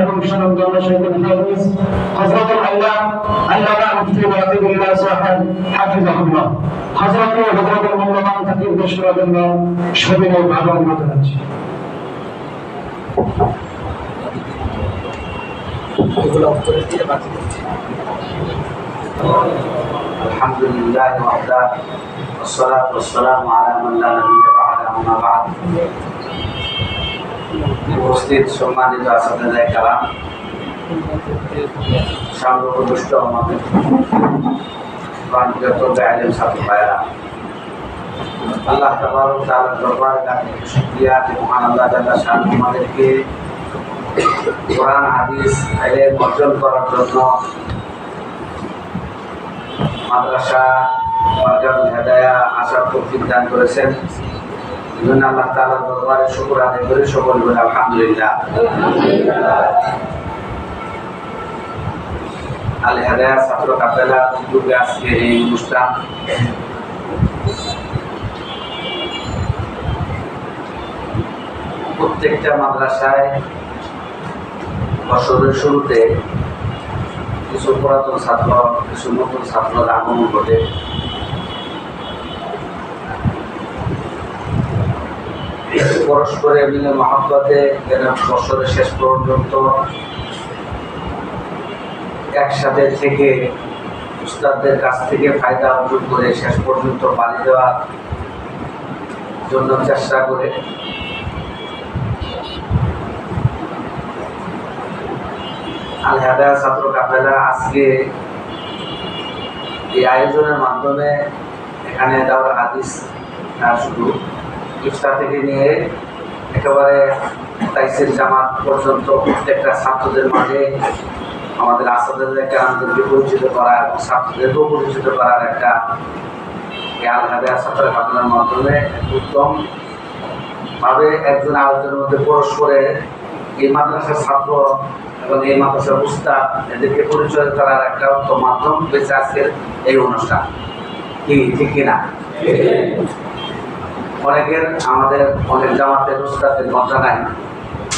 এবং সুনামগঞ্জ শহীদুল হাফেজ হযরতুল আল্লামা মুফতি ওয়াজিবুল্লাহ সাহেব হাফিজাহুল্লাহ হযরতুল মূল্যবান তাকবীর পেশ করার জন্য সবিনয় ভালো অনুরোধ জানাচ্ছি। আলহামদুলিল্লাহ ওয়াহদা والصلاة والسلام على من لا نبي بعده أما بعد উপস্থিত সম্মানিত আসসালামু কালাম সামগ্রদুষ্ট আমাদের প্রাণযত আলেম ছাত্র ভাইরা আল্লাহ তাবারক ওয়া তাআলার দরবারে লাখো শুকরিয়া যে মহান আল্লাহ তাআলা শান আমাদেরকে কোরআন হাদিস ইলম অর্জন করার জন্য মাদ্রাসা মারকাজুল হেদায়া আসার তৌফিক দান করেছেন। এজন্য আল্লাহ তাআলার দরবারে শুকর আদায় করে সকল বলে আলহামদুলিল্লাহ। আল হেদায়া ছাত্র কাফেলা উদ্যোগে আজকে এই অনুষ্ঠান প্রত্যেকটা মাদ্রাসায় বছরের শুরুতে কিছু পুরাতন ছাত্র কিছু নতুন ছাত্ররা আগমন ঘটে। পরস্পরে মিলে মহব্বতে বছরের শেষ পর্যন্ত একসাথে থেকে উস্তাদদের কাছ থেকে ফায়দা অর্জন করে শেষ পর্যন্ত পালিয়ে দেওয়ার জন্য চেষ্টা করে। আল হেদায়া ছাত্র কাফেলা আজকে এই আয়োজনের মাধ্যমে এখানে দাওরাত হাদিস না শুধু ইফতার থেকে নিয়ে একেবারে তাইসির জামাত পর্যন্ত প্রত্যেকটা ছাত্রদের মাঝে আমাদের আসাদের আমাদেরকে পরিচিত করা এবং ছাত্রদেরকেও পরিচিত করার একটা আল হেদায়া ছাত্র কাফেলার মাধ্যমে উত্তম ভাবে একজন আলোচনার মধ্যে পরস্পরে এই মাদ্রাসার ছাত্র এবং এই মাদ্রাসার উস্তাদ এদেরকে পরিচয় করার একটা উত্তম মাধ্যম হয়েছে আজকের এই অনুষ্ঠান। কি ঠিক কিনা? অনেকের আমাদের অনেক জামাতের উস্তাদের মজা নাই।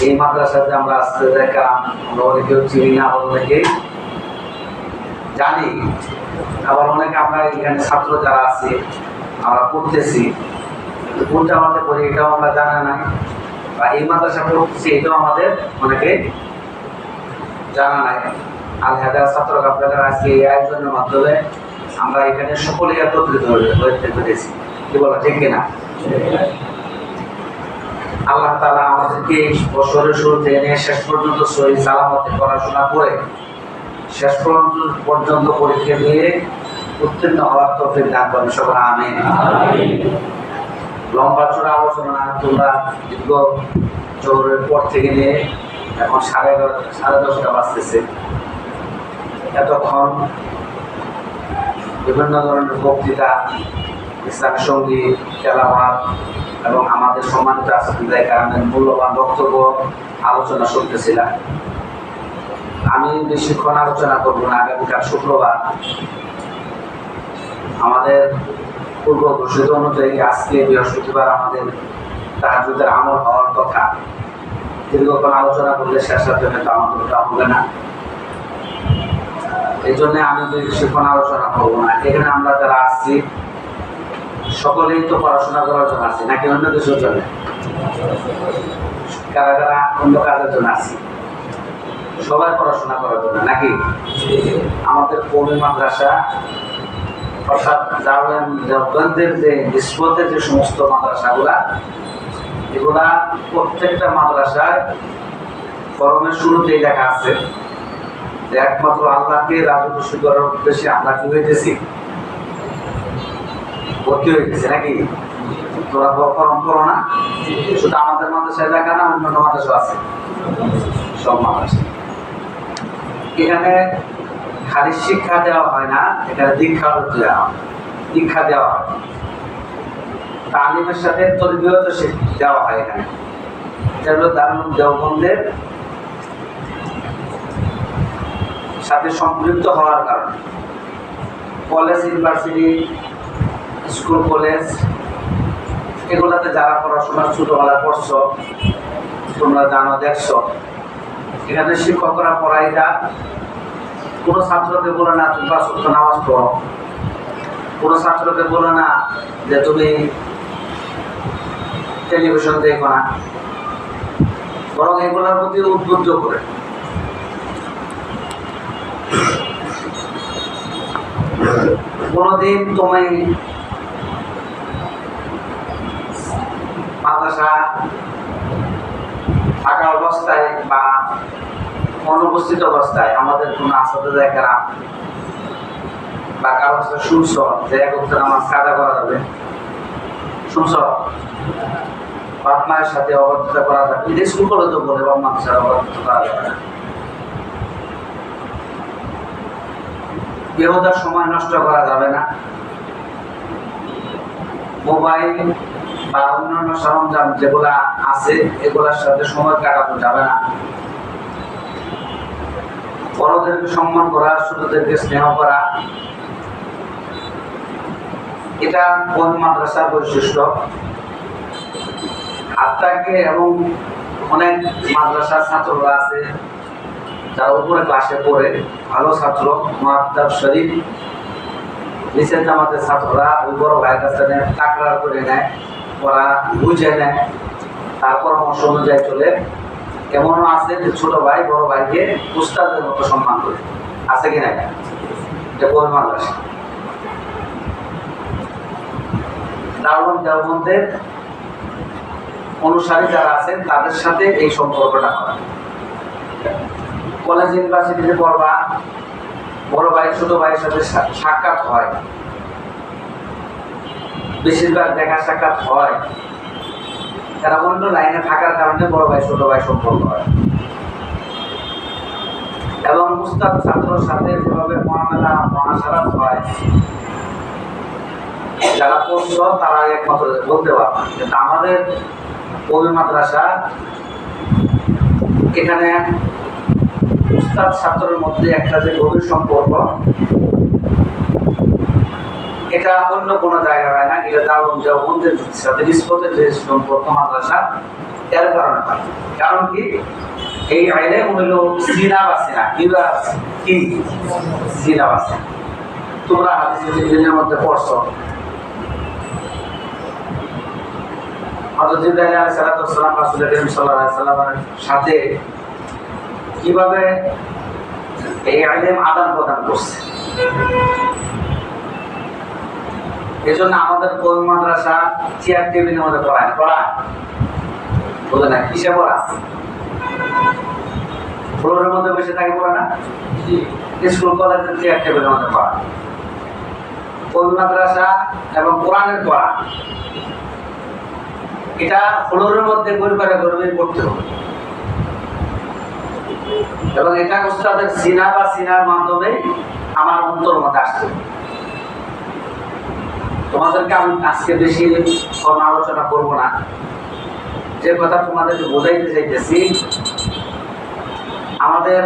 এই মাদ্রাসাতে আমরা আসতে দেখলাম আমরা অনেকেও চিনি না, আবার অনেকেই জানি, আবার অনেকে আমরা এখানে ছাত্র যারা আছি আমরা পড়তেছি কোনটা আমাদের পড়ি এটাও আমরা জানা নাই, বা এই মাদ্রাসা পড়তেছি এটাও আমাদের অনেকে জানা নাই। আল হেদায়া ছাত্র কাফেলার আজকে এই আয়োজনের মাধ্যমে আমরা এখানে সকলে একত্রিত হতে পেরেছি। কি বলা ঠিক কিনা? আল্লাহ তাআলা আমাদেরকে বছরের শুরুতে এনে শেষ পর্যন্ত সহি সালামতে পড়াশোনা করে শেষ পর্যন্ত পরীক্ষা দিয়ে উত্তীর্ণ হওয়ার তৌফিক দান করেন সকল আমিন। লম্বা চূড়া আলোচনা তোমরা দীর্ঘ জোহরের পর থেকে নিয়ে এখন 10:30 বাজতেছে। এতক্ষণ বিভিন্ন ধরনের বক্তৃতা, ইসলামী সঙ্গীত, তেলাওয়াত এবং আমাদের সম্মানিত আসিফুল্লাহ কারামের মূল্যবান বক্তব্য আলোচনা শুনতেছিলাম। আমি বেশিক্ষণ আলোচনা করবো না। আগামীকাল শুক্রবার আমাদের পূর্ব ঘোষিত অনুযায়ী আজকে বৃহস্পতিবার আমাদের তাহাজ্জুদের আমল হওয়ার কথা। দীর্ঘক্ষণ আলোচনা করলে শেষ হতে হয়তো আমাদেরটা হবে না, এই জন্য আমি বেশিক্ষণ আলোচনা করবো না। এখানে আমরা যারা আসছি সকলেই তো পড়াশোনা করার জন্য আসছি, নাকি অন্য কিছুর জন্য? কারা কারা অন্য কাজের জন্য আসছি? সবাই পড়াশোনা করার জন্য নাকি? আমাদের কওমি মাদ্রাসা অর্থাৎ দেওবন্দের যে নিসবতের যে সমস্ত মাদ্রাসাগুলা, এগুলা প্রত্যেকটা মাদ্রাসায় ফরমের শুরুতেই লেখা আছে যে একমাত্র আল্লাহকে রাজু খুশি করার উদ্দেশ্যে আমরা কি হইতেছি? ভর্তি হইতেছি নাকি? তোরা ফরম করো না? শুধু আমাদের মাদ্রাসায় লেখা না, অন্যান্য মাদ্রাসা আছে, সব মাদ্রাসা। এখানে খালি শিক্ষা দেওয়া হয় না, এখানে দীক্ষা দেওয়া হয়। তালিমের সাথে তরবিয়ত দেওয়া হয়। এখানে যেগুলো দারুল দেওবন্দের সাথে সম্পৃক্ত হওয়ার কারণে কলেজ, ইউনিভার্সিটি, স্কুল, কলেজ এগুলাতে যারা পড়াশোনা ছোটবেলায় পড়ছো, তোমরা জানো, দেখছো, এখানে শিক্ষকরা পড়াইটা কোনো ছাত্রকে বলে না তুমি 5 ওয়াক্ত নামাজ পড়ো, কোনো ছাত্রকে বলে না যে তুমি টেলিভিশন দেখো না, বরং এগুলোর প্রতি উদ্বুদ্ধ করে। কোনদিন তুমি মাদ্রাসা থাকা অবস্থায় বা অনুপস্থিত অবস্থায় আমাদের কোনো আসাদা বা কারো সাথে শুনছ যে এক ওয়াক্ত নামাজ কাজা করা যাবে, শুনছ বাপ মায়ের সাথে অবাধ্যতা করা যাবে, এটা স্কুল কলেজে বলে বাপ মায়ের সাথে অবাধ্যতা করা যাবে না, বেহুদার সময় নষ্ট করা যাবে না, মোবাইল বা অন্যান্য সরঞ্জাম যেগুলা আছে এগুলার সাথে সময় কাটানো যাবে না, বড়দেরকে সম্মান করা, ছোটদেরকে স্নেহ করা, এটা কোন মাদ্রাসার বৈশিষ্ট্য। আত্মাকে এবং অনেক মাদ্রাসার ছাত্ররা আছে যারা উপরে ক্লাসে পড়ে ভালো ছাত্র, মুআদ্দাব শরীফ, নিচের জামাতের ছাত্ররা ওই বড় ভাইয়ের কাছে তাকরার করে নেয়, ওরা বুঝে নেয়, তার পরামর্শ অনুযায়ী চলে। এমনও আছে যে ছোট ভাই বড় ভাইকে উস্তাদের মতো সম্মান করে, আছে কিনা? এটা কোন মাদ্রাসা? দেওবন্দের অনুসারী যারা আছেন তাদের সাথে এই সম্পর্কটা করা। কলেজ ইউনিভার্সিটিতে পড়বা, বড় ভাই ছোট ভাইয়ের সাথে সাক্ষাৎ হয়, বেশিরভাগ দেখা সাক্ষাৎ হয়, তারা অন্য লাইনে থাকার কারণে বড় ভাই ছোট ভাই সম্পর্ক হয়। এবং উস্তাদ ছাত্রর সাথে যেভাবে মহামেলা মহাসারাত হয়, যারা পড়ছ তারা একমাত্র বলতে পারবে। কিন্তু আমাদের কবি মাদ্রাসা এখানে উস্তাদ ছাত্রের মধ্যে একটা যে গভীর সম্পর্ক, এটা অন্য কোনো জায়গায় হয় না। এটা দারুণ দেওবন্দের সাথে নিসবতের যে সম্পর্ক মাদ্রাসা, এর কারণে হয়। কারণ কি, এই ইলম হলো সিনাবাসিনা, কি সিনাবাসি। তোমরা হাদিসের মধ্যে পড়ছো হযরত জিবরাইল আলাইহিস সালাম রাসূল করিম সাল্লাল্লাহু আলাইহি সাল্লামের সাথে কিভাবে এই ইলম আদান প্রদান করছে। এজন্য আমাদের কোন মাদ্রাসা চেয়ার টেবিলের মধ্যে পড়ায় বলে না, কিসে পড়া? ফ্লোরের মধ্যে বসে থাকে পড়া না, স্কুল কলেজের চেয়ার টেবিলের মধ্যে পড়া। কোন মাদ্রাসা এবং কোরআনের পড়া এটা ফ্লোরের মধ্যে পরিবারে গর্বে পড়তে হবে, এবং এটা উস্তাদের সিনা বা সিনার মাধ্যমে আমার অন্তর মধ্যে আসতে হবে। তোমাদেরকে আমি আজকে বেশি কোনো আলোচনা করবো না, যে কথা তোমাদেরকে বোঝাইতে চাইতেছি, আমাদের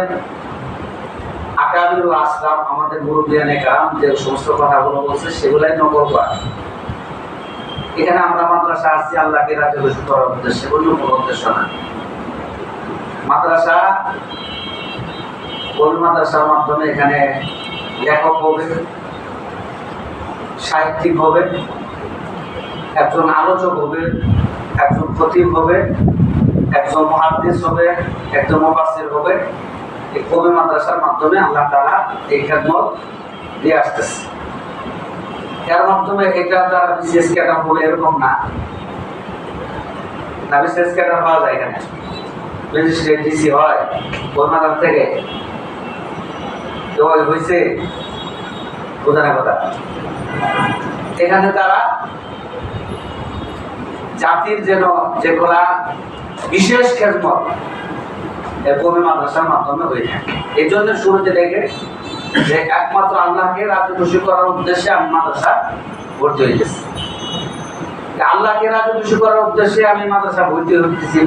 আকাবির আসলাম, আমাদের মুরব্বিয়ানে কেরাম যে সমস্ত কথাগুলো বলছে সেগুলাই নকল করা। এখানে আমরা মাদ্রাসা আসছি আল্লাহকে রাজি খুশি করার উদ্দেশ্যে, অন্য কোনো উদ্দেশ্য না। মাদ্রাসা কোন মাদ্রাসার মাধ্যমে এখানে লেখক হবে, সাহিত্যিক হবে, একজন আলোচক হবে, একজন খতিব হবে, একজন মুহাদ্দিস হবে, একজন মুফাসসির হবে। এই কবি মাদ্রাসার মাধ্যমে আল্লাহ তাআলা এই খেদমত দিয়ে আসতেছে। এর মাধ্যমে এটা তার বিশেষ ক্যাডার বলে এরকম না, না বিশেষ ক্যাডার পাওয়া যায় এখানে, ম্যাজিস্ট্রেট ডিসি হয় কোন মাদ্রাসা থেকে হয়েছে, বোঝা না কথা। এখানে তারা জাতির যেন যেগুলা বিশেষ খেদমত কবি মাদ্রাসার মাধ্যমে হয়ে থাকে। এই জন্য শুরুতে দেখে যে একমাত্র আল্লাহকে রাজি খুশি করার উদ্দেশ্যে আমি মাদ্রাসা ভর্তি হয়ে গেছি। আল্লাহকে রাজি খুশি করার উদ্দেশ্যে আমি মাদ্রাসা ভর্তি হতেছি,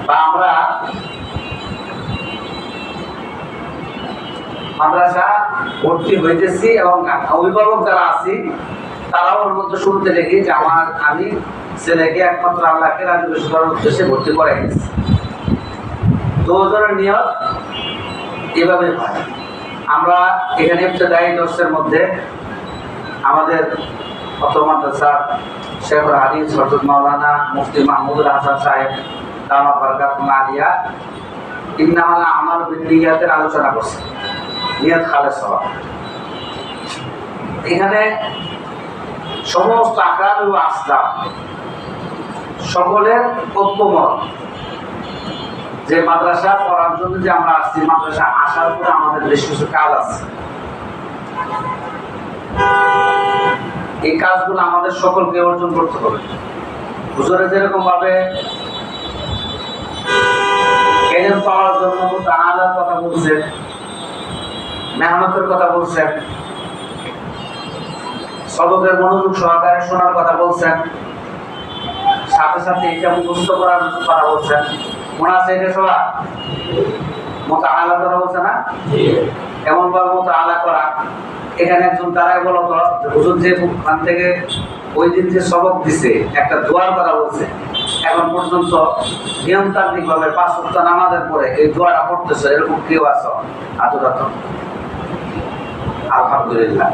বা আমরা মাদ্রাসা ভর্তি হইতেছি, এবং অভিভাবক যারা আছি তারাও ওর মধ্যে শুরুতে দেখি যে আমি ছেলেকে একমাত্র আল্লাহকে রাজি খুশি করার উদ্দেশ্যে ভর্তি করাই গেছি। দুজনের নিয়ত এভাবে হয়। আমরা এখানে ইবতেদায়ী দর্সের মধ্যে আমাদের অত্র মাদ্রাসার শেখুল হাদিস হযরত মাওলানা মুফতি মাহমুদুল হাসান সাহেব দামাত বারাকাতুল্লাহ আলিয়া ইন্নামাল আমালু বিন্নিয়াতের আলোচনা করছে, নিয়ত খালেস হওয়া। এখানে সমস্ত আকার ও আসলাম সকলের ঐক্যমত যে মাদ্রাসা পড়ার জন্য যে আমরা আসছি, মাদ্রাসা আসার পরে আমাদের বেশ কিছু কাজ আছে। এই কাজগুলো আমাদের সকলকে অর্জন করতে হবে। হুজুরে যেরকম ভাবে এলেম পাওয়ার জন্য তাআলার কথা বলছেন, মেহনতের কথা বলছেন, সবকের মনোযোগ সহকারে শোনার কথা বলছেন, সাথে সাথে এটা মুখস্থ করার কথা বলছেন। মনে আছে এটা সবাই মোতাআলা কথা বলছে না? এমন ভাবে মোতাআলা করা। এখানে একজন তারাই বলো তো হুজুর যে ওখান থেকে ওই দিন যে সবক দিছে একটা দোয়ার কথা বলছে, এখন পর্যন্ত নিয়মতান্ত্রিক ভাবে 5 ওয়াক্ত নামাজের পরে এই দোয়াটা পড়তেছে, এরকম কেউ আছো? আতুরাত আলহামদুলিল্লাহ,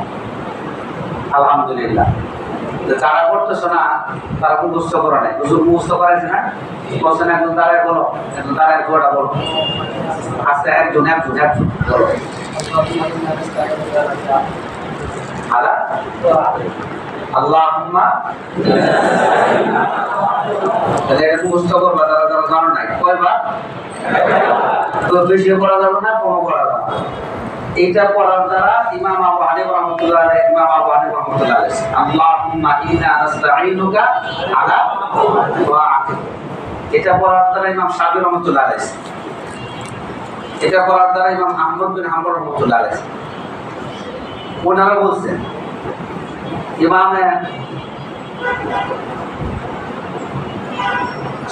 আলহামদুলিল্লাহ। যারা করতেছ না তারা মুখস্থ করা নাই, হুজুর মুখস্থ করাইছে না? বলছেন একজন দাঁড়ায় বলো, একজন দাঁড়ায় দোয়াটা বলো, আস্তে একজন একজন একজন বলো। আল্লাহুম্মা তাহলে এটা মুখস্থ করবা যারা যারা জানো নাই। কয়বার? তো বেশি করা যাবে না, কম করা যাবে না। এটা পড়ার দ্বারা ইমাম আবু হানিফা রাহমাতুল্লাহ আলাইহি, ইমাম আবু হানিফা রাহমাতুল্লাহ আলাইহি আল্লাহুম্মা ইন্না নাস্তাঈনুকা আলা তাআতিক, এটা পড়ার দ্বারা ইমাম শাফি রাহমাতুল্লাহ আলাইহি, এটা পড়ার দ্বারা ইমাম আহমদ বিন হাম্বল রাহমাতুল্লাহ আলাইহি ওনারা বলছেন। ইমাম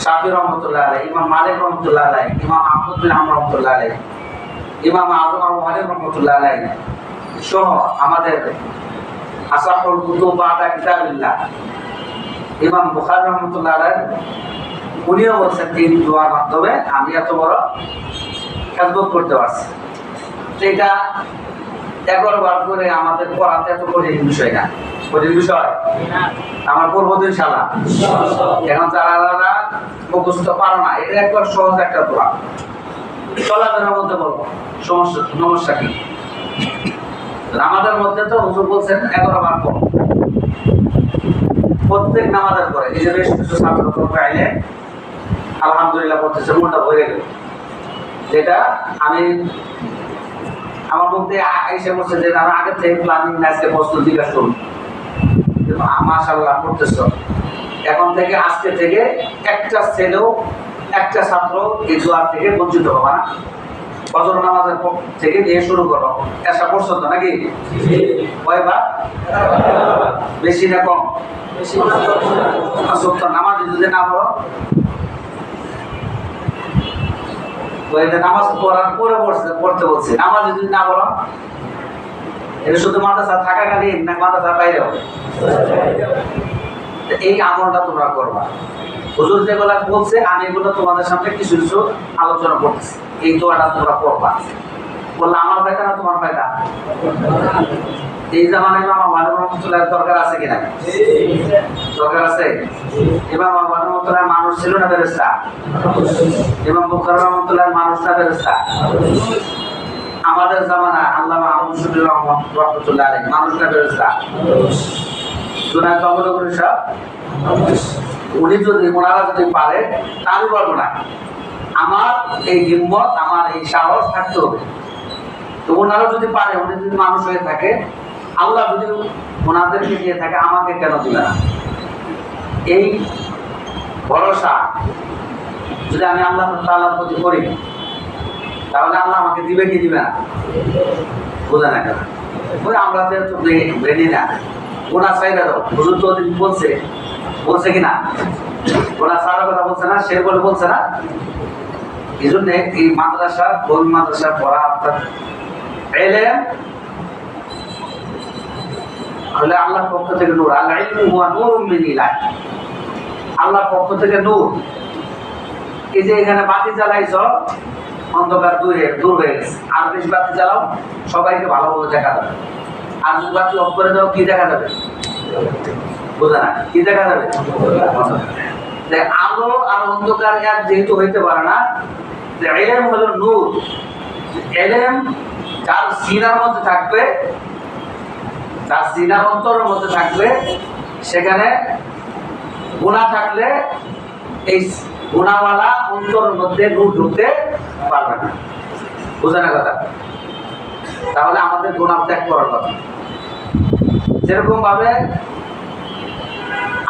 শাফি রাহমাতুল্লাহ আলাইহি, ইমাম মালিক রাহমাতুল্লাহ আলাইহি, ইমাম আহমদ বিন হাম্বল রাহমাতুল্লাহ আলাইহি, ইমাম আযম আবু হানিফা রাহমাতুল্লাহ আলাইহি সহ আমাদের আসাহুল কুতুব বাদা কিতাবিল্লাহ ইমাম বুখারী রাহমাতুল্লাহ আলাইহি উনিও বলছেন এই দোয়ার মাধ্যমে আমি এত বড় খেদমত করতে পারছি। এটা 11 বার করে আমাদের পড়াতে এত কঠিন বিষয় না, কঠিন বিষয় আমার পূর্ব দিন শালা। এখন যারা যারা মুখস্থ পারো না, এটা একবার সহজ একটা দোয়া, চলাফেরার মধ্যে বলবো সমস্যা কি? আমাদের মধ্যে তো হুজুর বলছেন 11 বার পড়ো প্রত্যেক নামাজের পরে। এই যে বেশ কিছু ছাত্র পাইলে আলহামদুলিল্লাহ পড়তেছে, মনটা ভরে গেল। যেটা আমি আমার মধ্যে এসে বলছে যে আমি আগে থেকে প্ল্যানিং আজকে প্রশ্ন জিজ্ঞাসা করুন, মাশাআল্লাহ পড়তেছ। এখন থেকে আজকে থেকে একটা ছেলেও একটা ছাত্র এই জোয়ার থেকে বঞ্চিত হবে না। ফজর নামাজের থেকে নিয়ে শুরু করো এসা পর্যন্ত, নাকি? কয়বার? বেশি না কম? সত্য নামাজ যদি না পড়ো, নামাজ পড়ার পরে পড়তে বলছে, নামাজ যদি না পড়ো, এটা শুধু মাদ্রাসা থাকাকালীন না মাদ্রাসার বাইরেও? এই আমলটা তোমরা করবা। হুজুর যেগুলা বলছে আমি এগুলো তোমাদের সামনে কিছু কিছু আলোচনা করতেছি। এই দোয়াটা তোমরা পড়বা। বললে আমার ফায়দা না তোমার ফায়দা? এই জামানায় ইমাম আবু হানিফা রাহমাতুল্লাহ দরকার আছে কিনা? দরকার আছে। ইমাম আবু হানিফা রাহমাতুল্লাহ মানুষ ছিল না ফেরেশতা? ইমাম বুখারী রাহমাতুল্লাহ মানুষ না ফেরেশতা? আমাদের জামানা আল্লামা আবু সুফিয়ান রাহমাতুল্লাহ আলাইহি মানুষ না ফেরেশতা? জুনায়েদ বাবুনগরী সাহেব উনি যদি ওনারা যদি পারে আমি পারবো না। আমার এই হিম্মত, আমার এই সাহস থাকতে হবে। তো ওনারা যদি পারে, উনি যদি মানুষ হয়ে থাকে, আল্লাহ যদি ওনাদেরকে দিয়ে থাকে, আমাকে কেন দিবে না? এই ভরসা যদি আমি আল্লাহ তাআলার প্রতি করি, তাহলে আল্লাহ আমাকে দিবে কি দিবে না? বোঝা না কেন? ওই আমরা তো বেনি না। ওনার চাইলে দাও, হুজুর তো ওদিন বলছে কিনা? ওনার সারা কথা বলছে না, সে বলে বলছে না। এই জন্য এই মাদ্রাসা, কোন মাদ্রাসা পড়া অর্থাৎ ইলম হলে আল্লাহর পক্ষ থেকে নূর। আল ইলমু হুয়া নূরুম মিন ইলাহ, আল্লাহর পক্ষ থেকে নূর। এই যে এখানে বাতি জ্বালাইছ, অন্ধকার দূর হয়ে গেছে। আর বেশি বাতি জ্বালাও, সবাইকে ভালোভাবে দেখা যাবে। আর যদি বাতি অফ করে দাও, কি দেখা যাবে? বোঝা না, কি দেখা যাবে? আলো আর অন্ধকার এক যেহেতু হইতে পারে না, ইলম হলো নূর। ইলম যার সিনার মধ্যে থাকবে, যার সিনার অন্তরের মধ্যে থাকবে, সেখানে গুনাহ থাকলে এই গুনাহওয়ালা অন্তরের মধ্যে নূর ঢুকতে পারবে না। বুঝে না কথা? তাহলে আমাদের গুনাহ ত্যাগ করার কথা। যেরকম ভাবে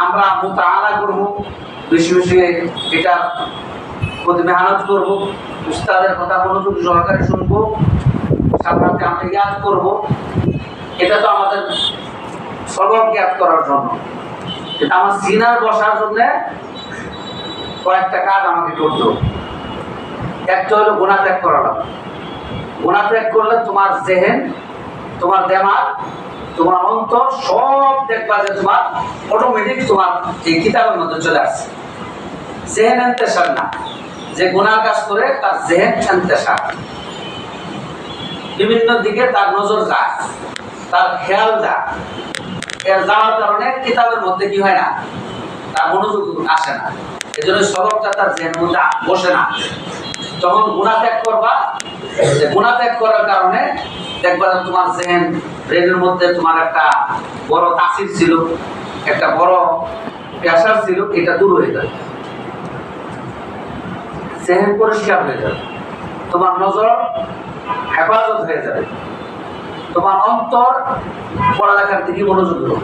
আমরা মুতাআলা করব, বেশি বেশি এটা প্রতি মেহনত করবো, উস্তাদের কথা মনোযোগ সহকারে শুনবো, সাথে সাথে আমরা ইয়াদ করবো। এটা তো আমাদের সবক ইয়াদ করার জন্য। কিন্তু আমার সিনার বসার জন্য কয়েকটা কাজ আমাকে করতে হবে। একটা হলো গুনাহ ত্যাগ করা লাগবে। গুনাহ ত্যাগ করলে তোমার জেহেন, তোমার দেমাগ, তোমার অন্তর সব দেখবা যে তোমার অটোমেটিক তোমার এই কিতাবের মধ্যে চলে আসছে। জেহেন ইন্তেশার না, যে গুনাহ কাজ করে তার জেহেন ইন্তেশার, বিভিন্ন দিকে তার নজর যায়, তার খেয়াল যায়। এর যাওয়ার কারণে কিতাবের মধ্যে কি হয় না, তার মনোযোগ আসে না। এই জন্য সবকটা তার জেহেনের মধ্যে বসে না। যখন গুনাহ ত্যাগ করবা, গুনাহ ত্যাগ করার কারণে দেখবা তোমার জেহেন, ব্রেনের মধ্যে তোমার একটা বড় তাসির ছিল, একটা বড় প্রেসার ছিল, এটা দূর হয়ে যাবে। জেহেন পরিষ্কার হয়ে যাবে, তোমার নজর হেফাজত হয়ে যাবে, তোমার অন্তর পড়ালেখার দিকে মনোযোগ দেবে।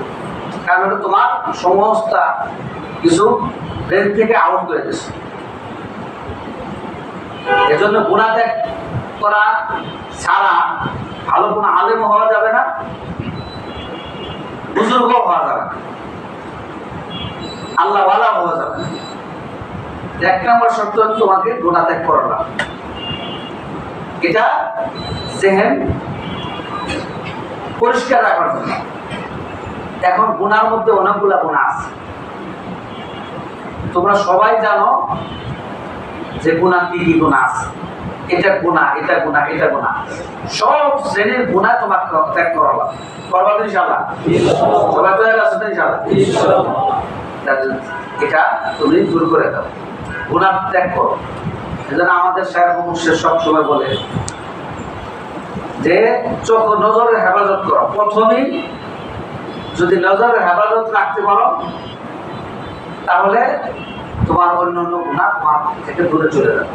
কারণ তোমার সমস্ত কিছু ব্রেন থেকে আউট করে দিচ্ছে। এজন্য গুনাহ ত্যাগ করা ছাড়া ভালো কোনো আলেম হওয়া যাবে না, বুজুর্গ হওয়া যাবে না, আল্লাহওয়ালা হওয়া যাবে না। এক নম্বর শর্ত হচ্ছে তোমাকে গুনাহ ত্যাগ করা লাগবে। এটা জেহেন পরিষ্কার রাখার জন্য। এখন গুনার মধ্যে অনেকগুলা গুনাহ আছে, তোমরা সবাই জানো যে গুনাহ কি কি গুনাহ আছে। এটা গুনাহ, এটা গুনাহ, এটা গুনাহ, সব শ্রেণীর গুনাহ তোমাকে ত্যাগ করা লাগবে। করবা তো ইনশাআল্লাহ? সবাই তো আছে তো ইনশাআল্লাহ? এটা তুমি দূর করে দাও, গুনাহ ত্যাগ করো। এজন্য আমাদের শায়খ মুর্শিদ সব সময় বলে যে চোখ নজরের হেফাজত করো। প্রথমেই যদি নজরের হেফাজত রাখতে পারো, তাহলে তোমার অন্যান্য গুনাহ তোমার থেকে দূরে চলে যাবে।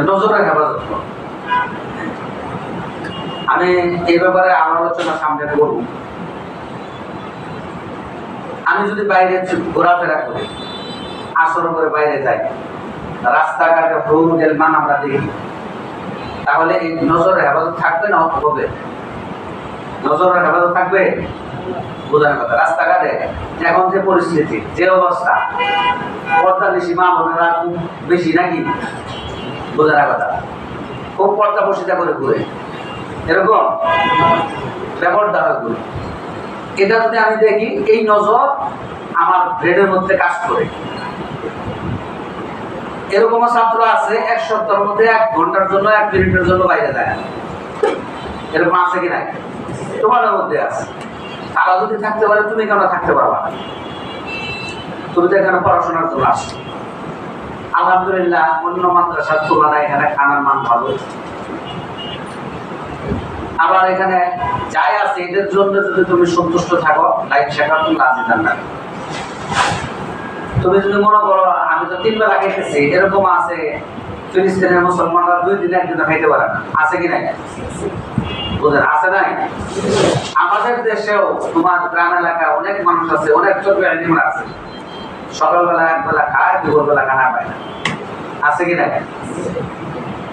নজরের হেফাজত করো। আমি এই ব্যাপারে আমার আলোচনা সামনে করব। আমি যদি বাইরে ঘোরাফেরা করি, আসর করে বাইরে যাই, রাস্তাঘাটে হুর গেলমান আমরা দেখি, তাহলে এই নজরের হেফাজত থাকবে না হবে? নজরের হেফাজত থাকবে? বোঝার কথা। রাস্তাঘাটে এখন যে পরিস্থিতি, যে অবস্থা, পর্দা বেশি মা বোনেরা খুব বেশি নাকি? বোঝার কথা। খুব পর্দা বসিতা করে ঘুরে, এরকম ব্যাপারটা হয় ঘুরে। এটা যদি আমি দেখি, এই নজর আমার ব্রেনের মধ্যে কাজ করে। এরকম ছাত্র আছে 1 সপ্তাহের মধ্যে 1 ঘন্টার জন্য 1 মিনিটের জন্য বাইরে যায়। এরকম আছে কি নাই? তোমার মধ্যে আছে। তারা যদি থাকতে পারে, তুমি কেন থাকতে পারবা না? তুমি তো এখানে পড়াশোনার জন্য আসছো। আলহামদুলিল্লাহ, অন্য মাদ্রাসার তুলনায় এখানে খানার মান ভালো। আবার এখানে যাই আছে, এদের জন্য যদি তুমি সন্তুষ্ট থাকো, লাইফ শেখার তুমি রাজি না। তুমি যদি মনে করো আমি তো 3 বেলা খাইতেছি, এরকম আছে ফিলিস্তিনের মুসলমানরা 2 দিনে 1 দিনে খাইতে পারে না। আছে কি নাই? বুঝেন আছে নাই? আমাদের দেশেও তোমার গ্রাম এলাকায় অনেক মানুষ আছে, অনেক ছোট এলিম আছে, সকালবেলা 1 বেলা খায়, দুপুরবেলা খানা পায় না। আছে কি নাই?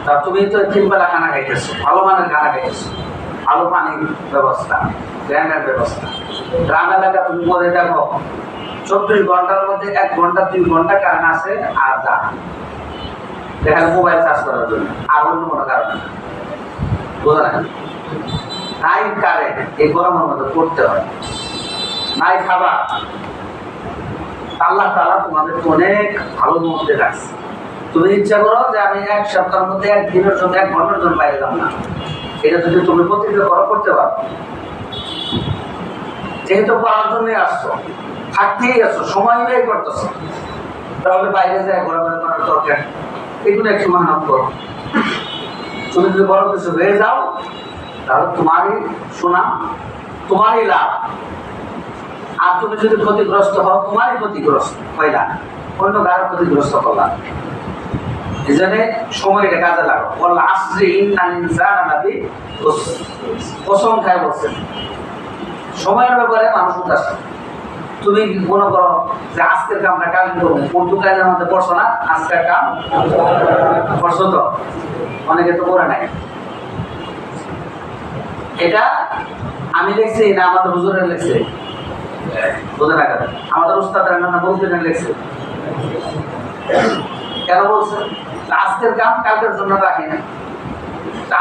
তা তুমি তো 3 বেলা খানা খাইতেছো, ভালো মানের খানা খাইতেছো, ভালো পানির ব্যবস্থা, জ্ঞানের ব্যবস্থা। গ্রাম এলাকা তুমি বলে দেখো 24 ঘন্টার মধ্যে 1 ঘন্টা 2 ঘন্টা কারেন্ট আছে, আর যা এখানে মোবাইল চার্জ করার জন্য, আর অন্য কোনো কারণ না। বোঝা না? নাই কারেন্ট, এই গরমের মধ্যে পড়তে হয়, নাই খাবার। আল্লাহ তাআলা তোমাদের অনেক ভালো মধ্যে রাখছে, তুমি ইচ্ছা করো যে আমি এক সপ্তাহের মধ্যে একদিনের জন্য 1 ঘন্টার জন্য বাইরে যাব না, এটা যদি তুমি প্রতিজ্ঞা করো করতে পারো। যেহেতু পড়ার জন্যই আসছো, থাকতেই আসছো, সময় ব্যয় করতেছো, তাহলে বাইরে যায় ঘোরাঘুরি করার দরকার, এগুলো একটু মেহনত করো। তুমি যদি বড় কিছু হয়ে যাও তাহলে তোমারই সুনাম, তোমারই লাভ। আর তুমি যদি ক্ষতিগ্রস্ত হও, তোমারই ক্ষতিগ্রস্ত হইলা, অন্য কারো ক্ষতিগ্রস্ত করলাম। এই জন্য সময়টা কাজে লাগো। বললা আসরি ইন্নাল ইনসানা লাফি কসম খায় বলছেন, সময়ের ব্যাপারে মানুষ উদাস। তুমি মনে করো যে আজকের কামটা কাল করবো, পর্তুগালের মধ্যে পড়ছো না, আজকের কাম পড়ছো তো, অনেকে তো করে নাই। এটা আমি লিখছি না আমাদের হুজুরের লিখছে, বোঝে না কেন? আমাদের উস্তাদের না বলতেন লিখছে। কেন বলছেন? আজকের কাম কালকের জন্য রাখি না।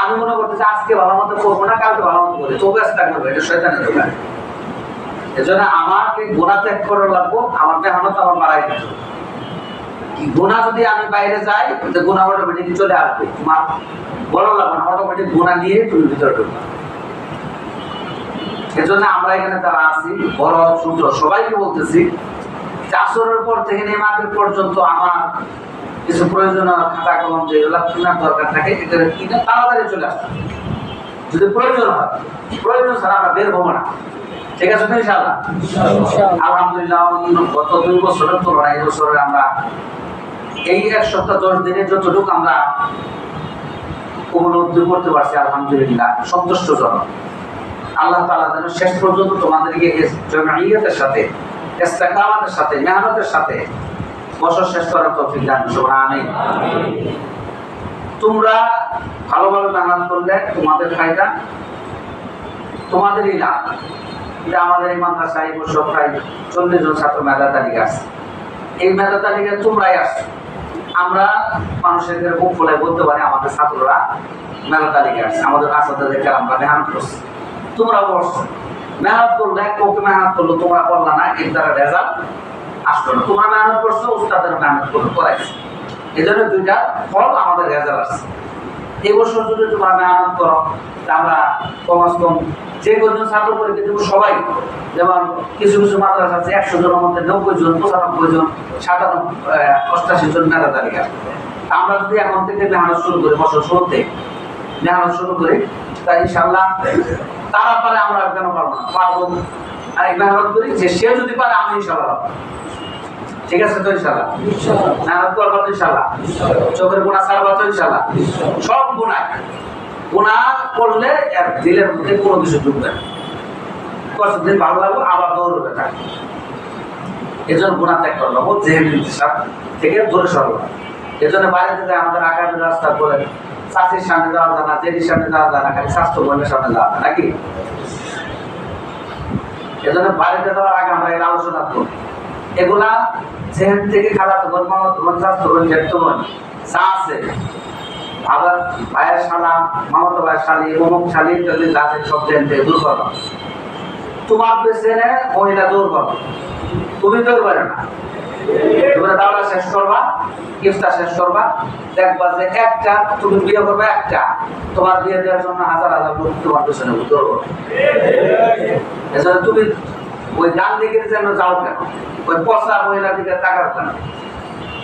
আমি মনে করতেছি আজকে ভালো মতো করবো না, কালকে ভালো মতো করি, তো ব্যস্ত থাকবে, এটা শয়তানের দোকান। এজন্য আমাকে গুনাহ ত্যাগ করে লাগবো, আমার মেহনত আমার বাড়াই দিতে হবে। গুনাহ যদি আমি বাইরে যাই, তো গুনাহ অটোমেটিক চলে আসবে, তোমার বড় লাগবে না, অটোমেটিক গুনাহ নিয়ে তুমি ভিতরে ঢুকবে। এজন্য আমরা এখানে যারা আছি, বড় ছোট সবাইকে বলতেছি, আসরের পর থেকে নিয়ে মাগরিব পর্যন্ত আমার কিছু প্রয়োজনীয় খাতা কলম যেগুলো কেনার দরকার থাকে, এটা কিনে তাড়াতাড়ি চলে আসবে। যদি প্রয়োজন হয়, প্রয়োজন ছাড়া আমরা বের হবো না। ঠিক আছে তো ইনশাআল্লাহ? আলহামদুলিল্লাহ, গত 2 বছরের তুলনায় এই বছরে আমরা এই 1 সপ্তাহ 10 দিনে যতটুকু আমরা উপলব্ধি করতে পারছি, আলহামদুলিল্লাহ সন্তুষ্টজনক। আল্লাহ তাআলা যেন শেষ পর্যন্ত তোমাদেরকে জমাইয়াতের সাথে, ইস্তেকামাতের সাথে, মেহনতের সাথে বছর শেষ করার তৌফিক দান করুন। আমিন। তোমরা ভালোভাবে মেহনত করলে তোমাদের ফায়দা, তোমাদেরই লাভ। যে আমাদের এই মাদ্রাসায় বছর প্রায় 40 জন ছাত্র মেধা তালিকা আছে। এই মেধা তালিকায় তোমরাই আসছো। আমরা মানুষের মুখ খুলে বলতে পারি আমাদের ছাত্ররা মেধা তালিকা আছে, আমাদের আসাদাদেরকে আমরা মেহনত করছি, তোমরা বসছো। মেহনত করলে ওকে মেহনত করলো, তোমরা করলা না, এর দ্বারা রেজাল্ট আসলো না। তোমরা মেহনত করছো, উস্তাদের মেহনত করে করাইছো, এই জন্য 2টা ফল আমাদের রেজাল্ট আসছে। এই বছর যদি তোমরা মেহনত করো, আমরা কমাস কম যে কজন ছাত্র পরীক্ষা দেবো সবাই, যেমন কিছু কিছু মাদ্রাসা আছে 100 জনের মধ্যে 90 জন, 95 জন, 87, 88 জন মেধা তালিকা। আমরা যদি এখন থেকে মেহনত শুরু করি, বছর শুরুতে মেহনত শুরু করি, তাই ইনশাআল্লাহ তারা পারে, আমরা কেন পারবো না? পারবো। আর এই মেহনত করি, যে সে যদি পারে আমি ইনশাআল্লাহ পারবো। ঠিক আছে তো ইনশাআল্লাহ? মেহনত করবো তো ইনশাআল্লাহ? চোখের গুনাহ ছাড়বো তো ইনশাআল্লাহ? সব গুনাহ করলে আর দিলের মধ্যে কোনো কিছু ঢুকবে না, কতদিন ভালো লাগবে আবার দৌড়বে থাকে। এই জন্য গুনাহ ত্যাগ করলো, যে থেকে দূরে সরবো। এই জন্য বাইরে থেকে আমাদের আগামী রাস্তা করে চাষির সামনে যাওয়া যায় না, জেডির সামনে যাওয়া যায় না, খালি স্বাস্থ্য কর্মীর সামনে যাওয়া যায় নাকি? এই জন্য বাড়িতে যাওয়ার আগে আমরা এর আলোচনা করি। এগুলা জেহেন থেকে খারাপ স্বাস্থ্য কর্মী চা আছে, আবার ভাইয়ের শালা, মামাতো ভাইয়ের শালি, অমুক শালি যদি আছে, সব জেন থেকে দূর করো। তোমার পেছনে মহিলা দূর করো, তুমি দূর করে না। তোমরা দাওয়া শেষ করবা, ইফতার শেষ করবা, দেখবা যে একটা তুমি বিয়ে করবে, একটা তোমার বিয়ে দেওয়ার জন্য হাজার হাজার লোক তোমার পেছনে দৌড় করবে। এছাড়া তুমি ওই ডান দিকের জন্য যাও কেন, ওই পচা মহিলার দিকে তাকাও কেন?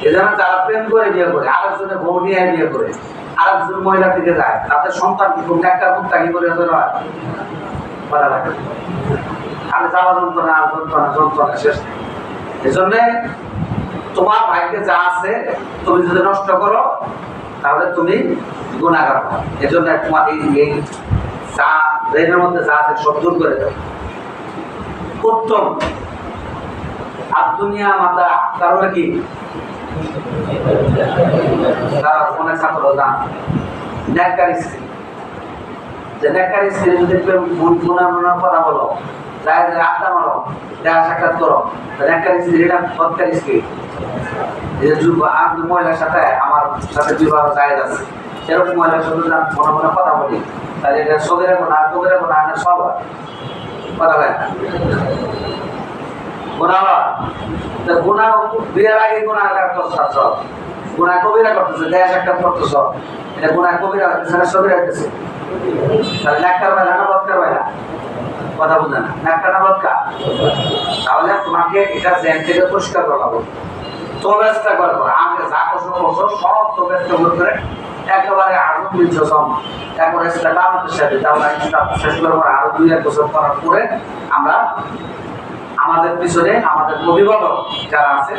এজন্য যারা প্রেম করে বিয়ে করে, আরেকজনের বউ নিয়ে বিয়ে করে, আরেকজন মহিলার দিকে যায়, তাদের সন্তান খুব একটা মুক্তাকি করে করা লাগে। আমি জ্বালা যন্ত্রণা আর যন্ত্রণা শেষ নেই। এজন্য তোমার ভাগ্যে যা আছে তুমি যদি নষ্ট করো, তাহলে তুমি গুনাহগার হবে। এজন্য তোমার এই যা ব্রেনের মধ্যে যা আছে সব দূর করে দেবে। উত্তম আর দুনিয়া মাতা, কারণ কি তারা অনেক ছাত্র জান নেককার স্ত্রী, যে নেককার স্ত্রী যদি গুনাহ কথা বলো, যায় আড্ডা মারো, দেখা সাক্ষাৎ করো, নেককার স্ত্রী এটা বদকার স্ত্রী। মহিলার সাথে আমার সাথে বিবাহ জায়েজ আছে, সেরকম মহিলার সাথে মনে মনে কথা বলি, তাহলে এটা সগের গুনাহ, কবিরা গুনাহ, সব হয়। কথা হয় না? গুনাহ বিয়ের আগে গুনাহগার তো সব গুনাহ কবিরা করতেছে, দেশ একটা করতেছ, এটা গুনাহ কবিরা হইতেছে না সবিরা হইতেছে? তাহলে নেককার বাইলা না বদকার বাইলা? কথা বুঝে না, নেককার না বদকা? তাহলে তোমাকে এটা জেন থেকে পরিষ্কার করা হবে, তবেস্তা করে করে আমাকে যা কষ্ট করছো সব তবেস্তা করে একেবারে আরো বিচ্ছম একবারে সেটা আমাদের সাথে তাহলে শেষ করার পর আরো 2-1 বছর করার পরে আমরা আমাদের পিছনে আমাদের অভিভাবক যারা আছে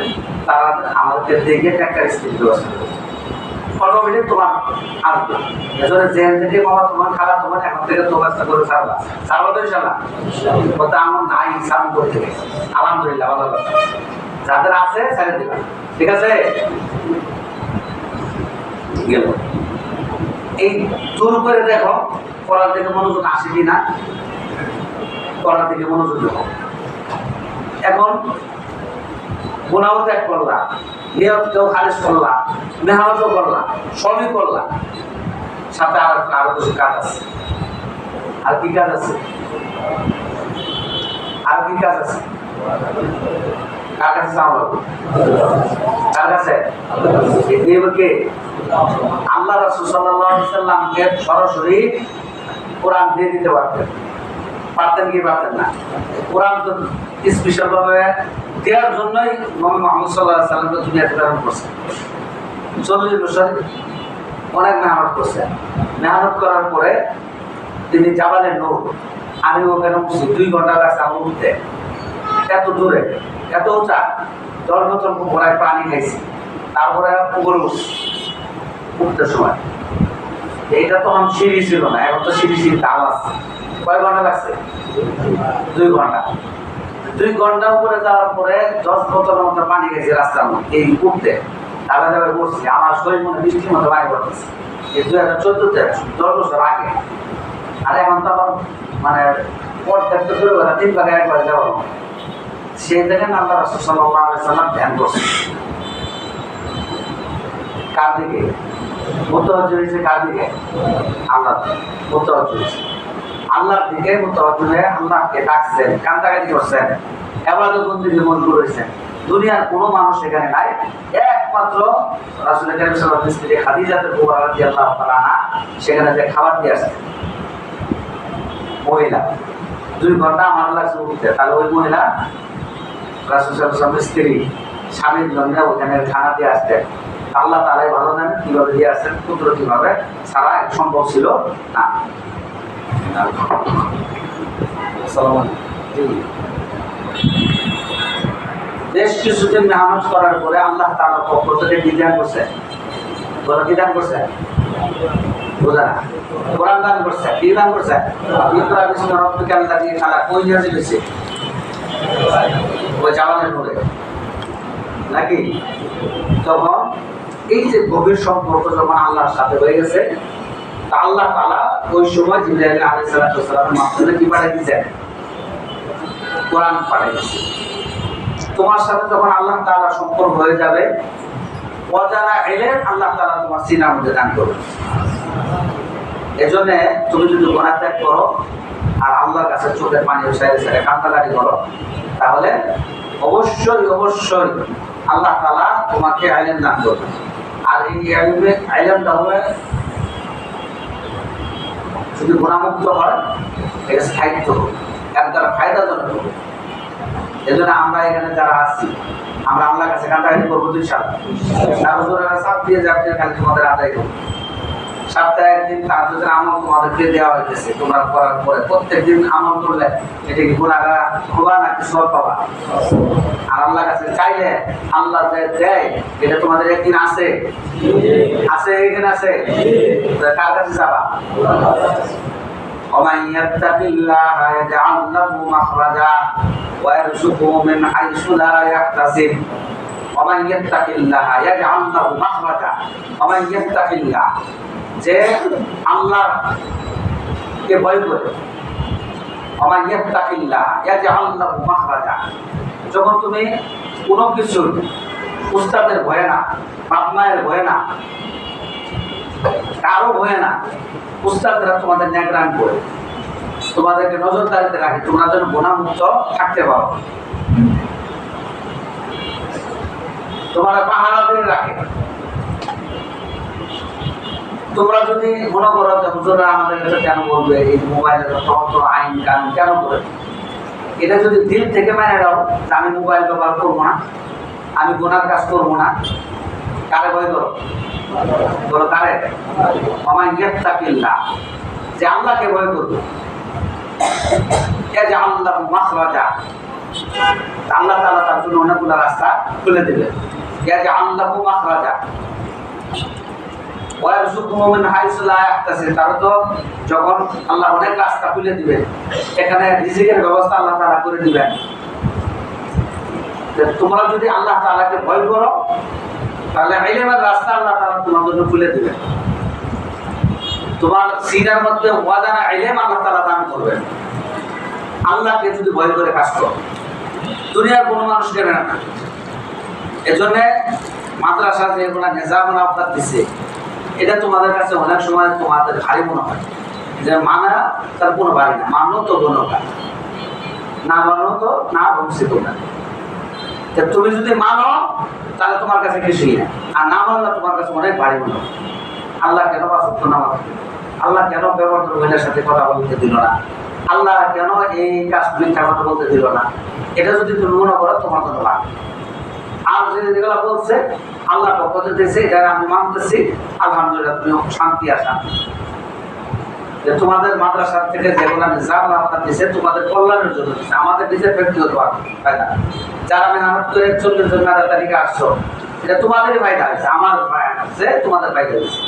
তারা আমাদেরকে দেখে একটা স্ত্রী আছে অটোমেটিক তোমার আসবে। এজন্য জেল থেকে বাবা তোমার খালা তোমার এখন থেকে তবেস্তা করে ছাড়বা, ছাড়বা তো ইনশাল্লাহ? কথা আমার নাই সাম করতে গেছে, আলহামদুলিল্লাহ ভালো কথা। যাদের আছে ছেড়ে দিবা, ঠিক আছে? গেল এই জোর করে দেখো পড়ার দিকে মনোযোগ আসে কিনা, পড়ার দিকে মনোযোগ দেখো। এখন গুনাহ ত্যাগ করলা, নিয়তকেও খারিজ করলা, মেহনতও করলা, সবই করলা, সাথে আরো কিছু কাজ আছে। আর কি কাজ আছে? আর কি কাজ আছে? কার কাছে চাওয়া লাগবে? কার কাছে? কে? আল্লাহ রাসূল সাল্লাল্লাহু আলাইহি সাল্লামকে সরাসরি কোরআন দিয়ে দিতে পারতেন, পারতেন কি পারতেন না? কোরআন তো স্পেশাল ভাবে দেওয়ার জন্যই নবী মুহাম্মদ সাল্লাল্লাহু আলাইহি সাল্লামকে দুনিয়াতে প্রেরণ করছেন। 40 বছর অনেক মেহনত করছেন। মেহনত করার পরে তিনি জাবালে নূর, আমি ওখানে উঠছি 2 ঘন্টা লাগছে আমার উঠতে, এত দূরে এত উঁচা, 10 বোতল ঘোড়ায় পানি খাইছি, তারপরে পুকুরে উঠছি উঠতে সময়। এইটা তো আমার সিঁড়ি ছিল না, এখন তো সিঁড়ি তাল আছে। কয় ঘন্টা লাগছে? 2 ঘন্টা। 2 ঘন্টা উপরে যাওয়ার পরে 10 বোতল মতো পানি খাইছি রাস্তার মধ্যে, এই উঠতে তারা যাবে করছি। আমার শরীর মনে বৃষ্টির মতো পানি পড়তেছে। এই 2014-তে 10 বছর আগে। আর এখন তো আবার মানে পর দেখতে শুরু করে 3 ভাগে 1 ভাগে যাওয়া। সেই দেখেন আল্লাহ রাসূল সাল্লাল্লাহু আলাইহি সাল্লাম ধ্যান করছে কার দিকে? মুতাওয়াজ্জিহ হয়েছে কার দিকে? আল্লাহ মুতাওয়াজ্জিহ হয়েছে আল্লাহর দিকে, মুতাওয়াজ্জিহ হয়ে আল্লাহকে ডাকছেন, কান্দাকাটি করছেন, ইবাদত বন্দেগীতে মশগুল হয়েছেন। দুনিয়ার কোনো মানুষ এখানে নাই, একমাত্র রাসূল কারীম সাল্লাল্লাহু আলাইহি ওয়াসাল্লামের স্ত্রী খাদিজা রাদিয়াল্লাহু তাআলা আনহা সেখানে যে খাবার দিয়ে আসছেন মহিলা, 2 ঘন্টা আমার লাগছে উঠতে। তাহলে ওই মহিলা রাসূল সাল্লাল্লাহু আলাইহি ওয়াসাল্লামের স্ত্রী, স্বামীর জন্য ওখানে খানা দিয়ে আসতেন। আল্লাহ তাআলাই ভালো জানেন কিভাবে দিয়ে আসছেন, কুদরতিভাবে, ছাড়া সম্ভব ছিল না। বেশ কিছুদিন মেহনত করার পরে আল্লাহ তাআলার পক্ষ থেকে বিধান করছে, বলো কি দান করছে? বোঝা না? কোরআন দান করছে, কি দান করছে? ইকরা বিসমি রাব্বিকাল লাযী খালাক। কই নাযিল হইছে? ওই জাবালের নূরে নাকি? তখন এই যে গভীর সম্পর্ক যখন আল্লাহর সাথে হয়ে গেছে, আল্লাহ তাআলা ওই সময় জিবরাইল আলাইহিস সালামের মাধ্যমে কি পাঠিয়ে দিয়েছেন? কোরআন পাঠিয়ে দিয়েছেন। তোমার সাথে যখন আল্লাহ তাআলা সম্পর্ক হয়ে যাবে, অজানা ইলম আল্লাহ তাআলা তোমার সিনার মধ্যে দান করবে। এজন্য তুমি যদি গুনাহ ত্যাগ করো আর আল্লাহর কাছে চোখের পানি ছেড়ে ছেড়ে কান্নাকাটি করো, তাহলে অবশ্যই অবশ্যই আল্লাহ তাআলা তোমাকে ইলম দান করবে। আর এই ইলমটা হবে যদি গুনাহমুক্ত হয়, এটা স্থায়িত্ব হবে, এর দ্বারা ফায়দাজনক হবে। এজন্য আমরা এখানে যারা আছি, আমরা আল্লাহর কাছে কান্নাকাটি করবো ইনশাআল্লাহ। আর হুজুরেরা সাথ দিয়ে যাবে, খালি তোমাদের আদায় করবো। সপ্তাহে একদিন তাহাজ্জুদের আমল তোমাদেরকে দেওয়া হইতেছে, তোমরা করার পরে প্রত্যেকদিন আমল করলে এটা কি গুনাহগার হবা নাকি সওয়াব পাবা? আর আল্লাহর কাছে চাইলে আল্লাহ যে দেয়, এটা তোমাদের একদিন আছে, আছে একদিন আছে। কার কাছে যাবা? ومن يتق الله يجعل له مخرجا ويرزقه من حيث لا يحتسب ومن يتق الله يجعل له مخرجا ومن يتق الله যে আল্লাহকে ভয় করে, ومن يتق الله يجعل له مخرجا, যখন তুমি কোনো কিছু উস্তাদের ভয়ে না, বাপ মায়ের ভয়ে না, কারো ভয়ে না, উস্তাদরা তোমাদের নিগরান করে, তোমাদেরকে নজরদারিতে রাখে, তোমরা যেন গুনাহমুক্ত থাকতে পারো, তোমার পাহারা দিয়ে রাখে, তোমরা যদি মনে করো যে হুজুররা আমাদের কাছে কেন বলবে এই মোবাইলের কত আইন কানুন কেন করে, এটা যদি দিল থেকে মেনে নাও যে আমি মোবাইল ব্যবহার করবো না, আমি গুনার কাজ করবো না, কারে ভয় করো? বলো কারে? আমার ইয়াত্তাকিল্লাহ, যে আল্লাহকে ভয় করবে। যে আল্লাহ মাখরাজা, আল্লাহ তাআলা তার জন্য অনেকগুলো রাস্তা খুলে দেবে। যে আল্লাহ মাখরাজা ওয়ারযুকুহু মিন হাইসু লা ইয়াহতাসিব, তারা তো যখন আল্লাহ অনেক রাস্তা খুলে দিবেন, এখানে রিজিকের ব্যবস্থা আল্লাহ তাআলা করে দিবেন। তোমরা যদি আল্লাহ তাআলাকে ভয় করো তাহলে ইলমের রাস্তা আল্লাহ তাআলা তোমার জন্য খুলে দিবেন। তোমার সিনার মধ্যে ওয়াদানা ইলম আল্লাহ তাআলা দান করবেন। আল্লাহকে যদি ভয় করে কাজ করো, দুনিয়ার কোনো মানুষকে না। এজন্য মাদ্রাসা যেগুলো নিজামুল আওকাত দিচ্ছে, এটা তোমাদের কাছে অনেক সময় তোমাদের ভারী মনে হয় যে মানা তার কোনো বাড়ি না, মানো তো কোনো কাজ না, মানো তো না বংশিত না। তুমি যদি মানো তাহলে তোমার কাছে কিছুই না, আর না মানলে তোমার কাছে অনেক ভারী মনে হয়। আল্লাহ কেন বাসত্ব না মানবে? আল্লাহ কেন ব্যবহার মহিলার সাথে কথা বলতে দিল না? আল্লাহ কেন এই কাজ মিথ্যা কথা বলতে দিল না? এটা যদি তুমি মনে করো তোমার জন্য ভালো। আর যেগুলো বলছে আল্লাহ পক্ষ দিয়েছে, এটা আমি মানতেছি, আলহামদুলিল্লাহ, তুমি শান্তি আসা। যে তোমাদের মাদ্রাসা থেকে যেগুলো নিজাম আপনার দিচ্ছে তোমাদের কল্যাণের জন্য দিচ্ছে, আমাদের নিজের ব্যক্তিগত ফায়দা। যারা মেহনত করে 40 জন মেধা তালিকা আসছো, এটা তোমাদেরই ফায়দা হয়েছে, আমার ফায়দা হচ্ছে, তোমাদের ফায়দা হয়েছে।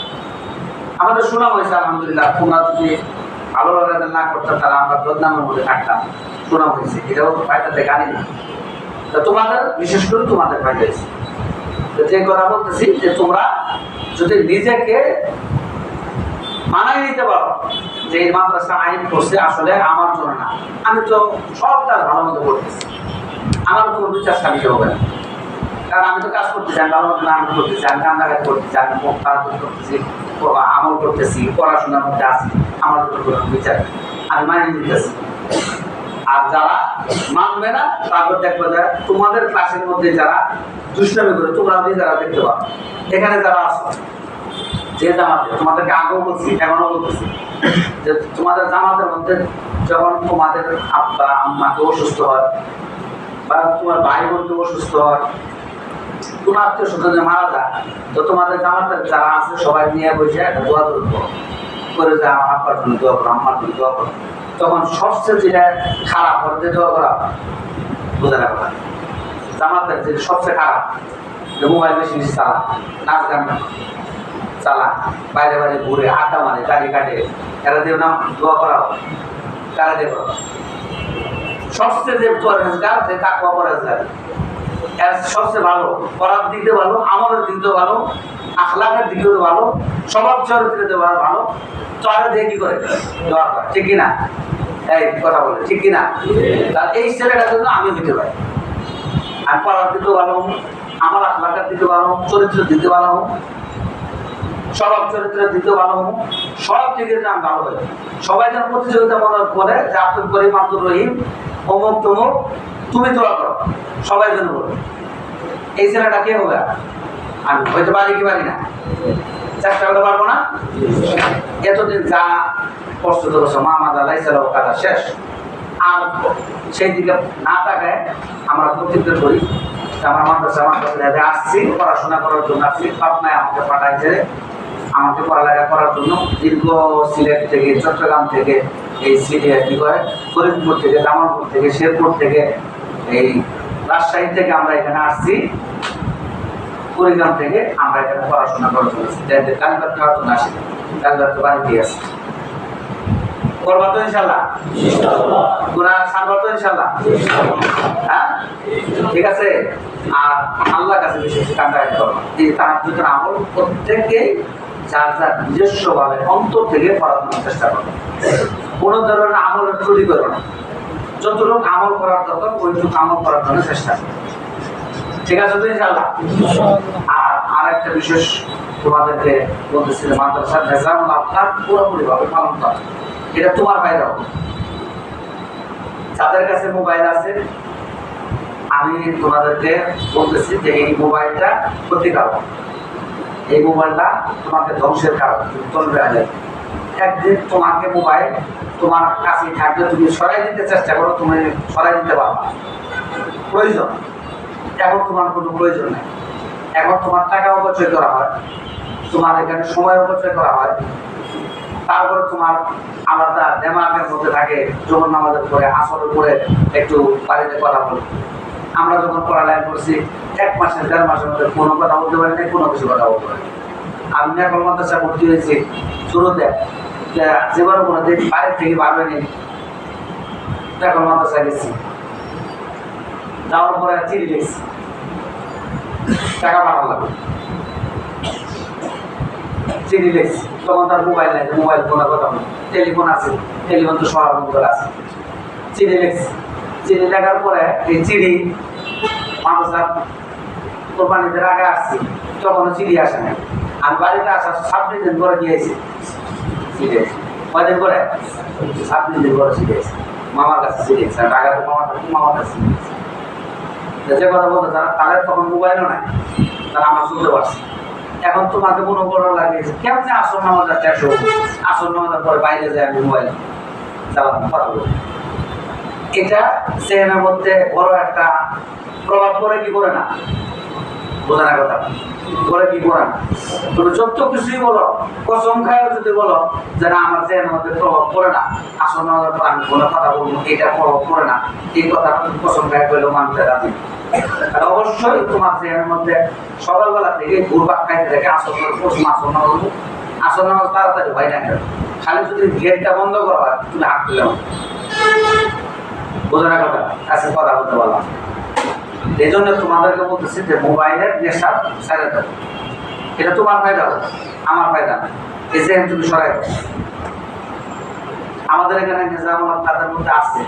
আমাদের শোনা হয়েছে আলহামদুলিল্লাহ। তোমরা যদি ভালো রেজাল্ট না করতাম তাহলে আমরা বদনামের মধ্যে থাকতাম, শোনা হয়েছে। এটাও ফায়দা থেকে আনি না, তোমাদের বিশেষ করে তোমাদের ফায়দা হয়েছে। যে কথা বলতেছি যে তোমরা যদি নিজেকে মানাই নিতে পারো যে এই মাদ্রাসা আইন করছে আসলে আমার জন্য না, আমি তো সব কাজ ভালো মতো করতেছি, আমার কোনো বিচার সালিশে হবে না, কারণ আমি তো কাজ করতেছি, আমি ভালো মতো আমি করতেছি, আমি কান্দাঘাত করতেছি, আমি কাজ করতেছি, আমল করতেছি, পড়াশোনার মধ্যে আছি, আমার তো কোনো বিচার আমি মানিয়ে নিতেছি। আর যারা মানবে না তারপর দেখবো যে তোমাদের ক্লাসের মধ্যে যারা দুষ্টামি করে, তোমরা যারা দেখতে পাবো এখানে যারা আসো যে জামাতে, তোমাদেরকে আগেও বলছি এখনো বলতেছি যে তোমাদের জামাতের মধ্যে যখন তোমাদের আব্বা আম্মাকে অসুস্থ হয় বা তোমার ভাই বোনকে অসুস্থ হয়, তোমার আত্মীয় স্বজনে মারা যায়, তো তোমাদের জামাতের যারা আছে সবাই নিয়ে বসে একটা দোয়া করে যে আমার আব্বার জন্য দোয়া করো, আম্মার জন্য দোয়া করো। তখন সবচেয়ে যেটা খারাপ যে দোয়া করা বোঝা না কথা, জামাতের যেটা সবচেয়ে খারাপ যে মোবাইল বেশি বেশি চালা, নাচ গান চালা, বাইরে বাইরে ঘুরে আড্ডা মারে, গাড়ি কাটে, এরা দিয়ে নাম দোয়া করা কারা দিয়ে করা। সবচেয়ে যে পরেজগার, যে তাকওয়া পরেজগার, এর সবচেয়ে ভালো, করার দিক দিয়ে ভালো, আমলের দিক দিয়ে ভালো, আখলাকের দিক দিয়ে ভালো, স্বভাব চরিত্রের দিয়ে ভালো, চরে দিয়ে কি করে দোয়া করে, ঠিক কিনা? এই কথা বলে ঠিক কিনা? এই ছেলেটার জন্য আমি দিতে পারি, আর পড়ার দিতে ভালো, আমার আখলাকের দিতে ভালো, চরিত্র দিতে ভালো, স্বভাব চরিত্রের দিতে ভালো, সব দিকে যেন ভালো হয়। সবাই যেন প্রতিযোগিতা মনে করে যে আব্দুল করিম, আব্দুর রহিম, অমুক তমুক, তুমি দোয়া করো, সবাই যেন বলো এই ছেলেটা কে হবে। আমি হয়তো পারি কি পারি না, চেষ্টা করতে পারবো না। এতদিন যা কষ্ট করেছো মামা দালাই ছেলে কাটা শেষ, আর সেই দিকে না তাকায় আমরা প্রতিজ্ঞা করি আমার মাদ্রাসা আসছি পড়াশোনা করার জন্য, আসছি পাবনায় আমাকে পাঠাইছে আমাকে পড়ালেখা করার জন্য। দীর্ঘ সিলেট থেকে, চট্টগ্রাম থেকে, এই কি করে ফরিদপুর থেকে, জামালপুর থেকে, শেরপুর থেকে, এই রাজশাহী থেকে আমরা এখানে আসছি, কুড়িগ্রাম থেকে আমরা এখানে পড়াশোনা করার জন্য কালবার খাওয়ার জন্য আসি, কালবার তো বাড়িতে আসি। করবা তো ইনশাল্লাহ, গুনাহ ছাড়বা তো ইনশাল্লাহ, হ্যাঁ ঠিক আছে। আর আল্লাহর কাছে বিশেষ কান্দায় করবা, এই তার ভিতরে আমল প্রত্যেককে যার যার নিজস্ব ভাবে অন্তর থেকে করার জন্য চেষ্টা করবে। কোনো ধরনের আমলের ত্রুটি করবে না, যতটুকু আমল করার দরকার ওইটুকু আমল করার জন্য চেষ্টা করবে, ঠিক আছে তো ইনশাল্লাহ। আর আরেকটা বিশেষ তোমাদেরকে বলতেছিলাম, মাদ্রাসার নিজামুল আওকাত পুরোপুরি ভাবে পালন করা, এটা তোমার ফায়দা হবে। যাদের কাছে মোবাইল আছে আমি তোমাদেরকে বলতেছি যে এই মোবাইলটা ক্ষতিকারক, এই মোবাইলটা তোমাকে ধ্বংসের কারণ, তুমি চলবে আগে। একদিন তোমাকে মোবাইল তোমার কাছে থাকবে, তুমি সরাই দিতে চেষ্টা করো, তুমি সরাই দিতে পারবা। প্রয়োজন এখন তোমার কোনো প্রয়োজন নেই। এখন তোমার টাকা অপচয় করা হয়, তোমার এখানে সময় অপচয় করা হয়, তারপরে তোমার আলাদা দেমাগের মধ্যে থাকে যখন আমাদের পরে আসরের পরে একটু বাড়িতে কথা বলি। আমরা যখন পড়ালেখা করছি 1 মাসের 1.5 মাসের মধ্যে কোনো কথা বলতে পারি না, কোনো কিছু কথা বলতে পারি। আমি এখন মাদ্রাসা ভর্তি হয়েছি শুরুতে, যেবার কোনো দিন বাড়ির থেকে বার হয়নি, এখন মাদ্রাসা গেছি, যাওয়ার পরে চিঠি লিখছি, টাকা পাঠানো লাগবে, চিঠি লিখছি। তখন তার মোবাইল নাই, মোবাইল কোনো কথা বলি, টেলিফোন আছে, টেলিফোন তো সবার মধ্যে আছে। চিঠি লিখছি, চিঠি লেখার পরে এই চিঠি মাদ্রাসা কোরবানিদের আগে আসছি, তখনও চিঠি আসে না। আমি বাড়িতে আসার 26 দিন পরে গিয়েছি চিঠি, কয়দিন পরে 26 দিন পরে চিঠি এসেছি, মামার কাছে চিঠি এসেছে, টাকা তো মামার কাছে যে কথা বলতে তাদের তখন মোবাইলও নাই, তারা আমার শুনতে পারছে। এখন তোমাকে মনে করা লাগিয়েছে কেমন আসর নামাজ আসছে, আসর নামাজের পরে বাইরে যায় আমি মোবাইল চালানো কথা বলি। এটা সেখানের মধ্যে বড় একটা প্রভাব পড়ে কি করে না, বোঝানো কথা করে কি করে না। তুমি যত কিছুই বলো, কসম খায়ও যদি বলো যে না আমার সেখানের মধ্যে প্রভাব পড়ে না, আসর নামাজের পর আমি কোনো কথা বলবো এটা প্রভাব পড়ে না, এই কথা কসম খায় বললেও মানতে রাজি। অবশ্যই তোমার সেখানের মধ্যে সকালবেলা থেকে ঘুরপাক খাইতে থাকে, আসর নামাজ তাড়াতাড়ি হয় না। খালি যদি গেটটা বন্ধ করা হয় তুমি হাত তুলে বোঝানোর কথা কাছে কথা বলতে পারলাম। এই জন্য তোমাদেরকে বলতেছি যে মোবাইলের নেশা সাইডে দেবো, এটা তোমার ফায়দা হবে, আমার ফায়দা না। এই যে তুমি সরাই দাও। আমাদের এখানে নিজামুল তাদের মধ্যে আছে,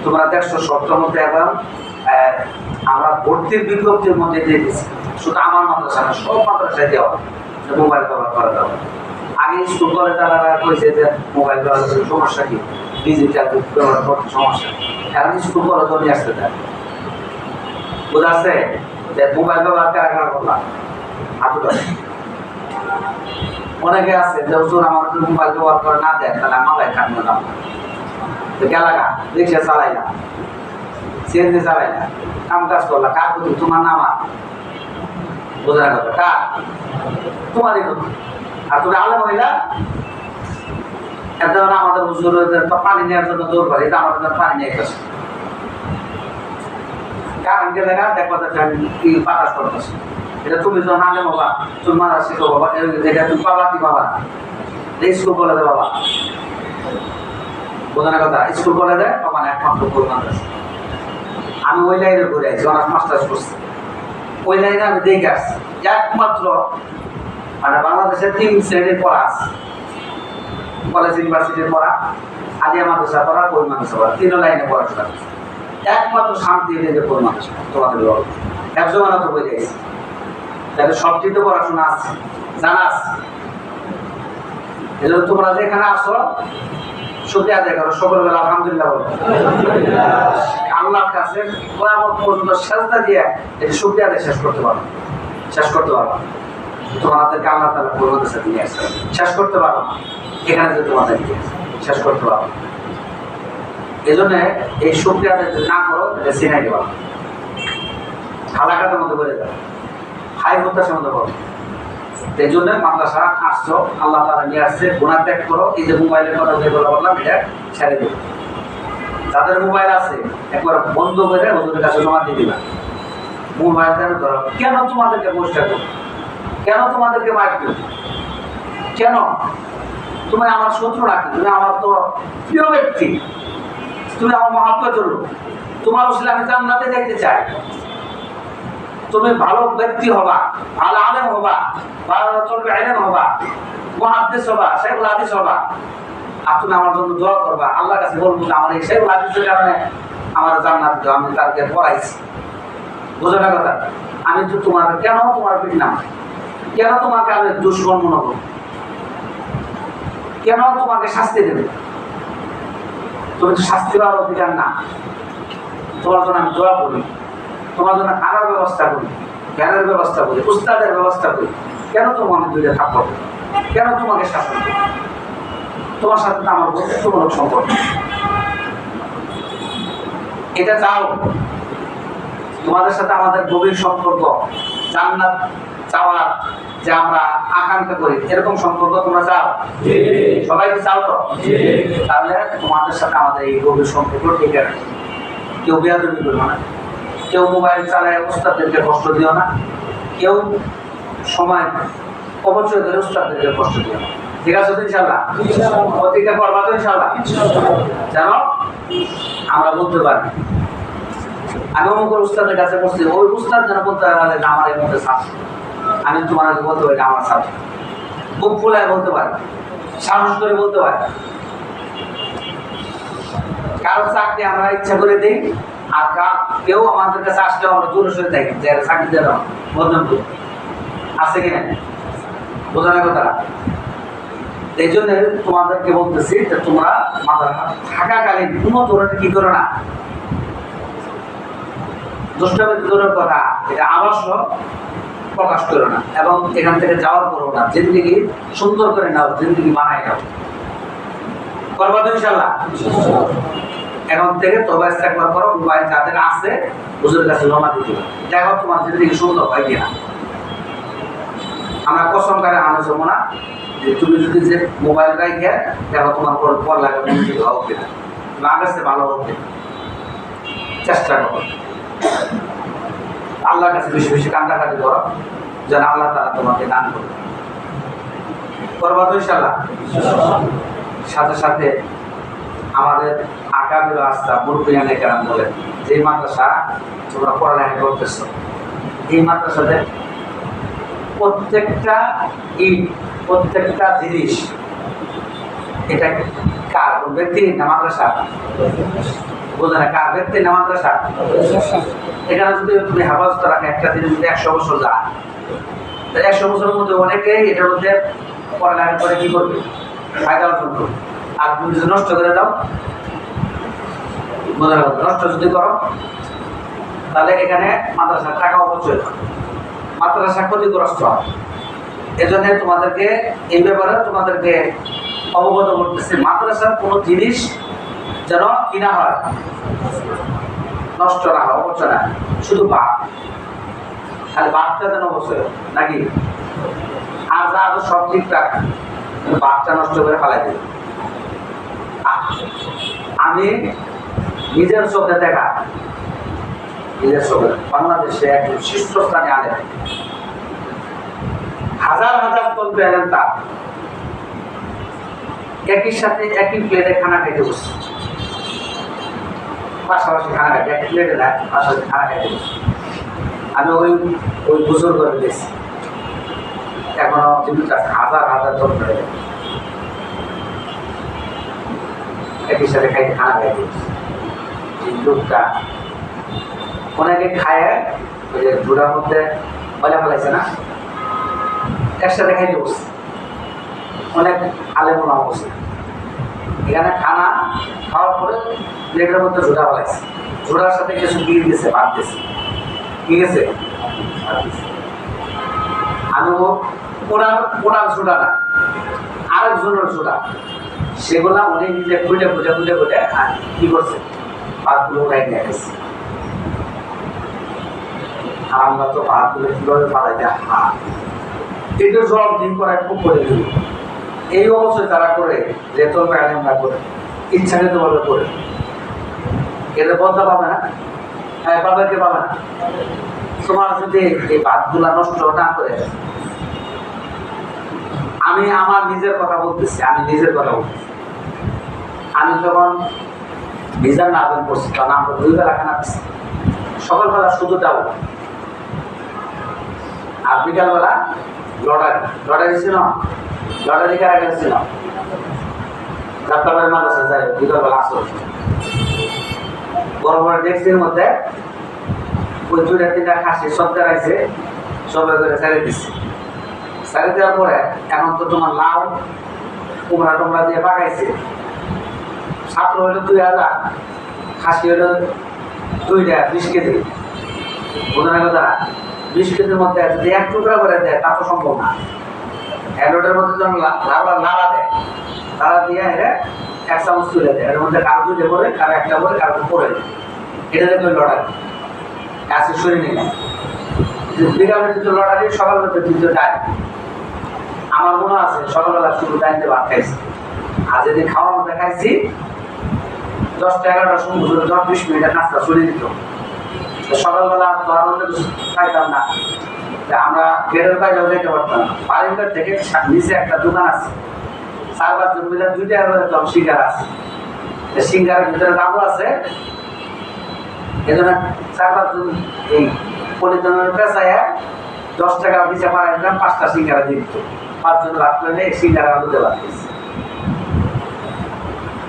তোমরা দেখছো সপ্তাহের মধ্যে এখন আমরা ভর্তির বিজ্ঞপ্তির মধ্যে দিয়ে দিচ্ছি, শুধু আমার মাদ্রাসা না সব মাদ্রাসায় দেওয়া মোবাইল ব্যবহার করা যাবে। আগে স্কুল কলেজ তারা কইছে যে মোবাইল ব্যবহার সমস্যা কি, ডিজিটাল ব্যবহার করতে সমস্যা, এখন স্কুল কলেজও নিয়ে আসতে দেয়। বোঝা আছে যে মোবাইল ব্যবহার কারা কারা করলাম হাতু ধরে। অনেকে আছে যে হুজুর আমার মোবাইল ব্যবহার করে না দেয় তাহলে মাথায় কাটবে না, গেলাগা রিক্সা চালাই না, সিএনজি চালাই না, কাম কাজ করলা, কার প্রতি তোমার নামা বোঝার কথা কার তোমারই প্রতি। আর তুমি আলেম হইলা একজন আমাদের হুজুর পানি নেওয়ার জন্য দৌড় পারি, আমাদের জন্য পানি নিয়ে গেছে, কারণ গেলে না দেখবা কি বাতাস করতেছে। এটা তুমি যখন আলেম হবা, তুমি মারা শিখো বাবা, এটা তুমি পাবা কি পাবা না, স্কুল কলেজে বাবা বোঝানোর কথা, স্কুল কলেজে পাবা না, একমাত্র পরিমাণ আছে। আমি ওই লাইনে ঘুরে আসছি, অনার্স মাস্টার্স করছি, ওই লাইনে আমি দেখে আসছি একমাত্র মানে বাংলাদেশের 3 শ্রেণীর পড়া আছে, কলেজ ইউনিভার্সিটির পড়া, আলিয়া মাদ্রাসা পড়া, কই মাদ্রাসা পড়া, 3 লাইনে পড়াশোনা একমাত্র শান্তি দিয়ে কই মাদ্রাসা তোমাদের বড় একজন তো বই যাইছে, তাহলে সবটি তো পড়াশোনা আছে জানা আছে। এজন্য তোমরা যেখানে আসো শুকরিয়া আদায় করো, সকলবেলা আলহামদুলিল্লাহ বলো, আল্লাহর কাছে কিয়ামত পর্যন্ত সেজদা দিয়ে এই শুকরিয়া আদায় শেষ করতে পারো, শেষ করতে পারো। তোমাদেরকে আল্লাহ তাআলা পরিবর্তনের সাথে নিয়ে আসছে, শেষ করতে পারো এখানে যে তোমাদের শেষ করতে পারো। এই জন্য এই শুকরিয়া আদায় যদি না করো এটা সিনাই দেওয়া হালাকাতের মধ্যে বলে যাবে, হাই হত্যার মধ্যে বলো। এই জন্য মাদ্রাসা আসছো, আল্লাহ তাআলা নিয়ে আসছে, গুনাহ ত্যাগ করো। এই যে মোবাইলের কথা যেগুলো বললাম এটা ছেড়ে দেবো। যাদের মোবাইল আছে একবার বন্ধ করে ওদের কাছে জমা দিয়ে দিবা। মোবাইল ধরো কেন তোমাদেরকে বসতে করো, কেন তোমাদেরকে মারবে, কেন তুমি আমার শত্রু রাখি, তুমি আমার তো প্রিয় ব্যক্তি, তুমি আমার মহাব্বতের লোক, তোমার আসলে আমি জান্নাতে যাইতে চাই। তুমি ভালো ব্যক্তি হবা, ভালো আলেম হবা, ভালো চলবে আলেম হবা, মুহাদ্দিস হবা, শাইখুল হাদিস হবা, আর তুমি আমার জন্য দোয়া করবা, আল্লাহর কাছে বলবো যে আমার এই শাইখুল হাদিসের কারণে আমার জান্নাত দাও, আমি তাকে পড়াইছি। বুঝো না কথা, আমি তো তোমার কেন তোমার বিঘ্নাম, কেন তোমাকে আমি দুশ্মন মনে করব, কেন তোমাকে শাস্তি দেবে, তুমি তো শাস্তি পাওয়ার অধিকার না। তোমার জন্য আমি দোয়া করি, তোমার জন্য খানার ব্যবস্থা করি, জ্ঞানের ব্যবস্থা করি, উস্তাদের ব্যবস্থা করি, কেন তোমার আমি দুইটা থাপ্পড় দেব? কেন তোমাকে শাসন দেব? তোমার সাথে তো আমার বন্ধুত্বমূলক সম্পর্ক। এটা চাও? তোমাদের সাথে আমাদের গভীর সম্পর্ক, জান্নাত চাওয়ার যে আমরা আকাঙ্ক্ষা করি, এরকম সম্পর্ক তোমরা চাও? সবাই কি চাও? তো তাহলে তোমাদের সাথে আমাদের এই গভীর সম্পর্ক টিকে রাখে। কেউ বেয়াদবি করবে না, কেউ মোবাইল চালায় উস্তাদদেরকে কষ্ট দিও না, কেউ সময় অপচয় করে উস্তাদদেরকে কষ্ট দিও না। ঠিক আছে তো ইনশাআল্লাহ? প্রতিজ্ঞা করবা তো ইনশাআল্লাহ? জানো আমরা বলতে পারি আমি অমুক উস্তাদের কাছে বসছি, ওই উস্তাদ যেন বলতে পারে না আমার এর মধ্যে ছাত্র, আমি তোমার বলতে পারি আমার ছাত্র। বুক ফুলায় বলতে পারি, সাহস করে বলতে পারি। কারো চাকরি আমরা ইচ্ছা করে দিই, আর কেউ আমাদের কাছে আসলে আমরা দূরে সরে থাকি যে চাকরি দিয়ে দাও, বদনাম করি। আছে কিনা? বোঝানোর কথা। এই জন্য তোমাদেরকে বলতেছি যে তোমরা মাদ্রাসা থাকাকালীন কোনো ধরনের কি করো না, দুষ্টামি দূরের কথা, এটা আবশ্যক প্রকাশ করো না। এবং এখান থেকে যাওয়ার পরও না, জিন্দিগি সুন্দর করে নাও, জিন্দিগি বানাই নাও। করবা তো ইনশাআল্লাহ? এখন থেকে তওবা ইস্তেগফার করো, মোবাইল যাদের আছে হুজুরের কাছে জমা দিয়ে দিও, দেখো তোমার জিন্দিগি সুন্দর হয় কিনা। আমরা কসম করে আলোচনা না যে তুমি যদি যে মোবাইল রাখে দেখো তোমার পর লাগে মনোযোগী হও কিনা, লাগাচ্ছে ভালো হতে চেষ্টা করো। আল্লাহর কাছে বেশি বেশি কান্দাকাটি করো, যেন আল্লাহ তাআলা তোমাকে দান করবে। করবা তো ইনশাআল্লাহ? সাথে সাথে আমাদের আকাবির আস্থা মুরব্বিয়ানে কেরাম বলেন যে মাদ্রাসা তোমরা পড়ালেখা করতেছো, এই মাদ্রাসাতে প্রত্যেকটা ইট, প্রত্যেকটা জিনিস, এটা কার ব্যক্তি না মাদ্রাসা? বোঝে না কার ব্যক্তি না মাদ্রাসা? এখানে যদি তুমি হেফাজত রাখে একটা জিনিস যদি 100 বছর যায়, 100 বছরের মধ্যে অনেকেই এটার মধ্যে পড়ালেখা করে কি করবে? ফায়দা অর্জন করবে। আর তুমি যদি নষ্ট করে দাও, বোঝার কথা, নষ্ট যদি করো তাহলে এখানে মাদ্রাসার টাকা অপচয় হয়, মাদ্রাসা ক্ষতিগ্রস্ত হয়। এজন্য তোমাদেরকে এই ব্যাপারে তোমাদেরকে অবগত করতেছি, মাদ্রাসার কোনো জিনিস যেন কিনা হয়, নষ্ট না হয়, অপচয় না। শুধু বাদ, খালি বাদটা যেন অপচয় নাকি, আর যা আছে সব ঠিকঠাক, বাদটা নষ্ট করে ফেলাই দেবে। আমি নিজের চোখে দেখা, নিজের চোখে বাংলাদেশে একজন শীর্ষস্থানে আলেন, হাজার হাজার তল পেলেন, তার একই সাথে একই প্লেটে খানা খাইতে বসছে, পাশাপাশি খানা খাইতে, এক প্লেটে না পাশাপাশি খানা খাইতে বসছে। আমি ওই ওই বুঝুর করে দিয়েছি, এখনো জীবিত আছে, হাজার হাজার তল পেলে একই সাথে খাইতে খানা খাইতে বসছে। এই লোকটা অনেকে খায়, ওই যে ঝুড়ার মধ্যে ময়লা ফেলাইছে না, একসাথে খাইতে বসছে, অনেক আলেমুল বসে। এখানে খানা খাওয়ার পরে প্লেটের মধ্যে ঝুড়া ফেলাইছে, ঝুড়ার সাথে কিছু দিয়ে দিয়েছে, ভাত দিয়েছে, কি গেছে? আমি ওনার ঝুড়া না, আরেকজনের ঝুড়া, সেগুলা উনি নিজে খুঁজে খুঁজে খুঁজে খুঁজে কি করছে, ভাতগুলো উঠাই নিয়ে গেছে। আর আমরা তো ভাতগুলো কিভাবে পাঠাইতে হাত, এটা সব দিন করায় খুব করে দিল। এই অবস্থায় তারা করে রেতন প্যারেন্টরা করে ইচ্ছাকৃতভাবে করে, এদের বদলা পাবে না, হ্যাঁ পাবে, কে পাবে না? তোমার যদি এই ভাতগুলা নষ্ট না করে, আমি আমার নিজের কথা বলতেছি, আমি নিজের কথা বলতেছি। আমি যখন ভিসার না আবেদন করছি তখন আমরা 2 বেলা খানা দিচ্ছি, সকালবেলা শুধু ডাবো, আর বিকালবেলা লটারি ছিল, লটারি কারা গেছিল, যাত্রাবাড়ির মাদ্রাসা যাই বিকালবেলা আসল বড় বড় ডেস্কের মধ্যে ওই 2-3টা খাসি সব দাঁড়াইছে, সবাই করে ছেড়ে দিচ্ছে। ছেড়ে দেওয়ার পরে এখন তো তোমার লাউ কুমড়া টুমড়া দিয়ে পাকাইছে, ছাত্র হইলো 2000, খাসি হইলো 2টা 20 কেজি, বোঝানোর কথা। 20 কেজির মধ্যে যদি 1 টুকরা করে দেয় তা তো সম্ভব না। হ্যান্ডের মধ্যে যখন লাড়া দেয়, লাড়া দিয়ে এটা 1 চামচ তুলে দেয়, এর মধ্যে কারো 2 করে, কারো 1টা করে, কারো পরে দেয়। এটা দেখে লড়াই গাছের শরীর নেই, বিকালের দিকে লড়াই, সকালবেলা দিতে ডাই। আমার মনে আছে সকালবেলা শুধু ডাইতে ভাত খাইছি, আর যেদিন খাওয়ার মধ্যে খাইছি 10-11টার সময় 10-20 মিনিটের নাস্তা চলে দিত। সকালবেলা তো আর অন্য কিছু খাইতাম না, আমরা গেটের বাইরেও যেতে পারতাম না। বাড়ির ঘর থেকে নিচে একটা দোকান আছে, 4-5 জন মিলে 2 টাকা করে দাম সিঙ্গারা আছে। সিঙ্গারের ভিতরে দামও আছে, এই জন্য 4-5 জন এই পলিথিনের পেঁচায় 10 টাকা নিচে পাড়ায় দিতাম, 5টা সিঙ্গারা দিয়ে দিত। 5 জন লাভ করলে সিঙ্গারা আলুতে লাভ দিয়েছে।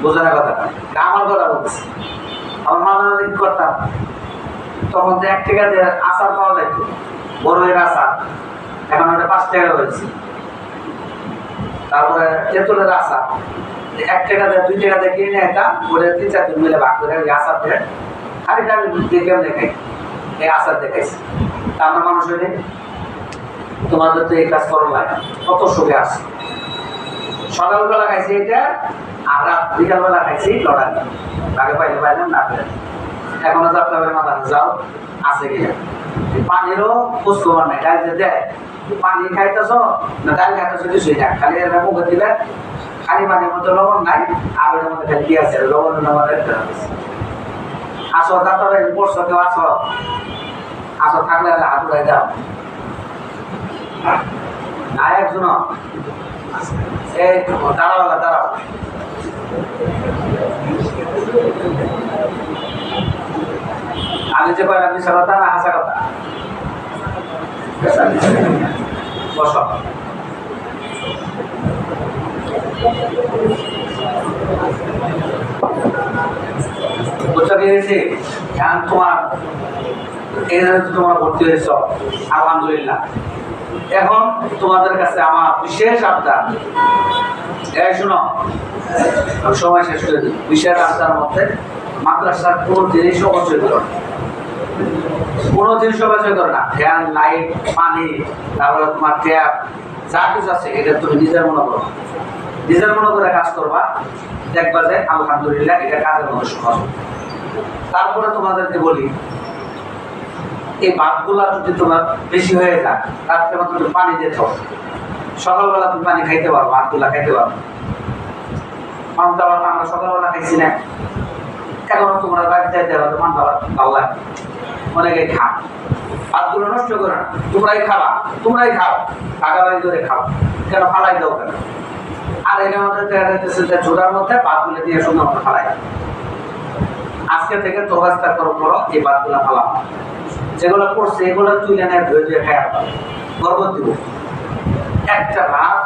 বোঝানোর কথা আমার কথা বলতেছি। আমার মাঝে কি করতাম, তখন তো 1 টাকা দিয়ে আচার পাওয়া যেত, বড়ের আচার, এখন ওটা 5 টাকা হয়েছে। তারপরে তেঁতুলের আচার 1 টাকা দিয়ে 2 টাকা দিয়ে কিনে নিতাম, ওটা 3-4 জন মিলে ভাগ করে ওই আচার দিয়ে খালি আমি দেখে দেখাই, এই আচার দেখাইছি। তা আমরা মানুষ হইলে তোমাদের তো এই কাজ করা লাগে, কত সুখে আছে। সকালবেলা খাইছি এটা, আর রাত বিকালবেলা খাইছি লড়াই, আগে পাইলে পাইলাম, না পেলাম। এখনো যাত্রা করে মাথা যাও আছে কিনা। পানিরও খোঁজ খবর নাই, ডাল যে দেয় পানি খাইতেছ না ডাল খাইতেছ কিছুই না, খালি এর মুখে দিলে খালি পানির মধ্যে লবণ নাই, আর ওটার মধ্যে খালি কি আছে লবণের নামাতে আসো যাত্রা পড়ছো, কেউ আসো, আসো থাকলে হাত উড়াই দাও না। একজন এই দাঁড়াওয়ালা দাঁড়াও, আমি যে কয়টা মিশা কথা না হাসা কথা, বস। বুঝতে পেরেছি? এখন তোমার এই তোমার ভর্তি হয়েছ, আলহামদুলিল্লাহ। এখন তোমাদের কাছে আমার বিশেষ আবদার, এই শোনো, সময় শেষ করে দিই। বিশেষ আবদার মধ্যে মাদ্রাসার কোনো জিনিস অবশ্যই করো না, কোনো জিনিস অবশ্যই করো না। ফ্যান, লাইট, পানি, তারপরে তোমার ট্যাপ, যা কিছু আছে এটা তুমি নিজের মনে করো, নিজের মনে করে কাজ করবা, দেখবা যে আলহামদুলিল্লাহ এটা কাজের মধ্যে সহজ। তারপরে তোমাদেরকে বলি, এই ভাতগুলা যদি তোমার বেশি হয়ে যায়, তার থেকে তুমি পানি দিতে হবে। সকালবেলা তুমি পানি খাইতে পারো, ভাতগুলা খাইতে পারো। পান্তা ভাত আমরা সকালবেলা খাইছি না, এখনো তোমরা বাড়িতে যাইতে পারো, পান্তা ভাত ভালো লাগে, অনেকে খাও। ভাতগুলো নষ্ট করো না, তোমরাই খাবা, তোমরাই খাও, ভাগাভাগি করে খাও, কেন ফালাই দাও কেন? আর এটার মধ্যে দেখা যাইতেছে যে চোরার মধ্যে ভাতগুলো দিয়ে সুন্দর মতো ফালাই। আজকে থেকে তোবাস্তা করো, এই ভাতগুলো ফালা, যেগুলো করছে এগুলো তুলে নেয়, ধুয়ে ধুয়ে খায়, গর্ব দিব। একটা ভাত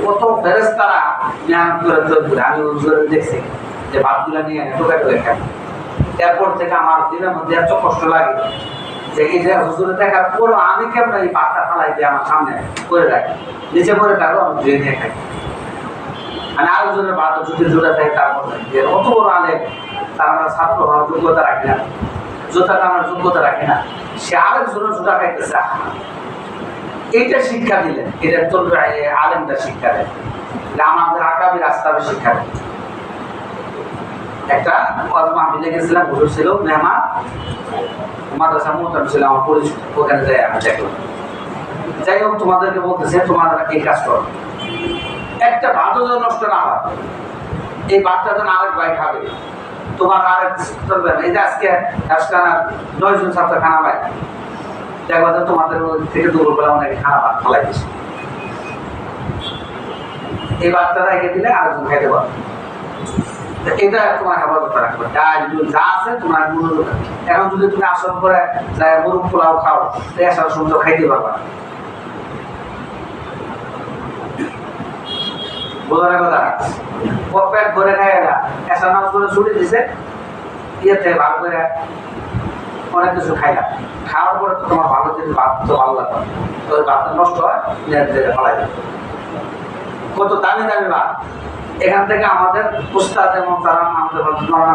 কত ফেরেশতারা মেহনত করে তৈরি করে, আমি দেখছি যে ভাতগুলো নিয়ে টোকা টোকা খায়। এরপর থেকে আমার দিনের মধ্যে এত কষ্ট লাগে যে এই যে হুজুরে দেখার পরও আমি কেমন এই ভাতটা ফালাই দিয়ে আমার সামনে করে রাখি, নিচে করে থাকো, আমি ধুয়ে নিয়ে খাই। মানে আরেকজনের ভাত যদি জোড়া থাকে, তারপর যে অত বড় আলে তার আমরা ছাত্র হওয়ার যোগ্যতা রাখি না, জোতাটা আমার যোগ্যতা রাখি না, সে আরেকজনের জোড়া খাইতেছে। এইটা শিক্ষা দিলেন, এটা তোর আলেমটা শিক্ষা দেয়, আমাদের আকাবি রাস্তাবে শিক্ষা দেয়। একটা মাহফিলে গেছিলাম, হুজুর ছিল মেহমান, মাদ্রাসা মোহতারাম ছিল আমার পরিচিত, ওখানে যাই আমি দেখলাম। যাই হোক, তোমাদেরকে বলতেছে তোমরা এই কাজ করো, একটা ভাতও যেন নষ্ট না হয়, এই ভাতটা যেন আরেক ভাই খাবে, তোমার আরেক চলবে না। এই যে আজকে 9 জন ছাত্র খানা পায়, দেখবা যে তোমাদের থেকে দুপুরবেলা অনেকে খানা ভাত ফেলাই দিচ্ছে, এই ভাতটা রেখে দিলে আরেকজন খাইতে পারবে। এটা তোমার হেফাজত রাখবে, ডাল যা আছে তোমার মনোযোগ। এখন যদি তুমি আসর করে গরু পোলাও খাও, আসার সুন্দর খাইতে পারবা। বোঝার কথা, পেট ভরে খাই না, এসা নামাজ করে ছুটি দিছে, ইয়েতে ভালো করে অনেক কিছু খাইলাম, খাওয়ার পরে তো তোমার ভালো জিনিস, ভাত তো ভালো লাগবে, তো ভাতটা নষ্ট হয়, ফেলাই দেবে। কত দামি দামি ভাত। এখান থেকে আমাদের উস্তাদ এবং তারা আমাদের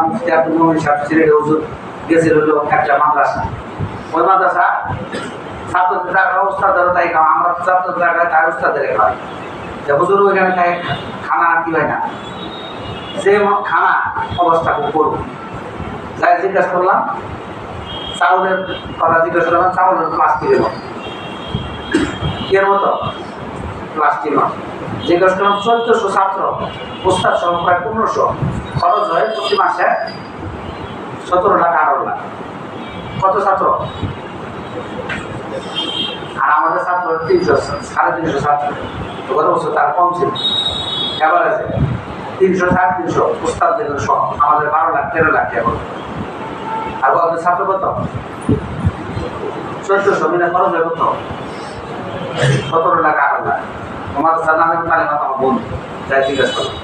মুফতি আব্দুল মুমিন সাহেব সিলেটে হুজুর গেছিল একটা মাদ্রাসা, ওই মাদ্রাসা ছাত্রদের টাকা উস্তাদেরও তাই খাওয়া, আমরা ছাত্রদের টাকা তাই উস্তাদের খাওয়াই। যে হুজুর ওইখানে তাই খানা কি হয় না, যে খানা অবস্থা খুব করবো। যাই জিজ্ঞাসা করলাম, চাউলের কথা জিজ্ঞাসা করলাম, চাউলের প্লাস্টিকের মতো, এর মতো প্লাস্টিক মতো। জিজ্ঞাসা করলাম 1400 ছাত্র, উস্তাদ সহ প্রায় 1500, খরচ হয় প্রতি মাসে 17 লাখ 18 লাখ। কত ছাত্র? আর আমাদের ছাত্র 300, 350 ছাত্র। গত বছর তার কম ছিল, এবার আছে 300, 350 উস্তাদদের সহ আমাদের 12 লাখ 13 লাখ এখন। আর গত ছাত্র কত? 1400 মিলে খরচ হয় কত? 17 লাখ 18 লাখ। আমাদের জানালে তাহলে মাথা আমার বন্ধু যাই জিজ্ঞাসা করলাম,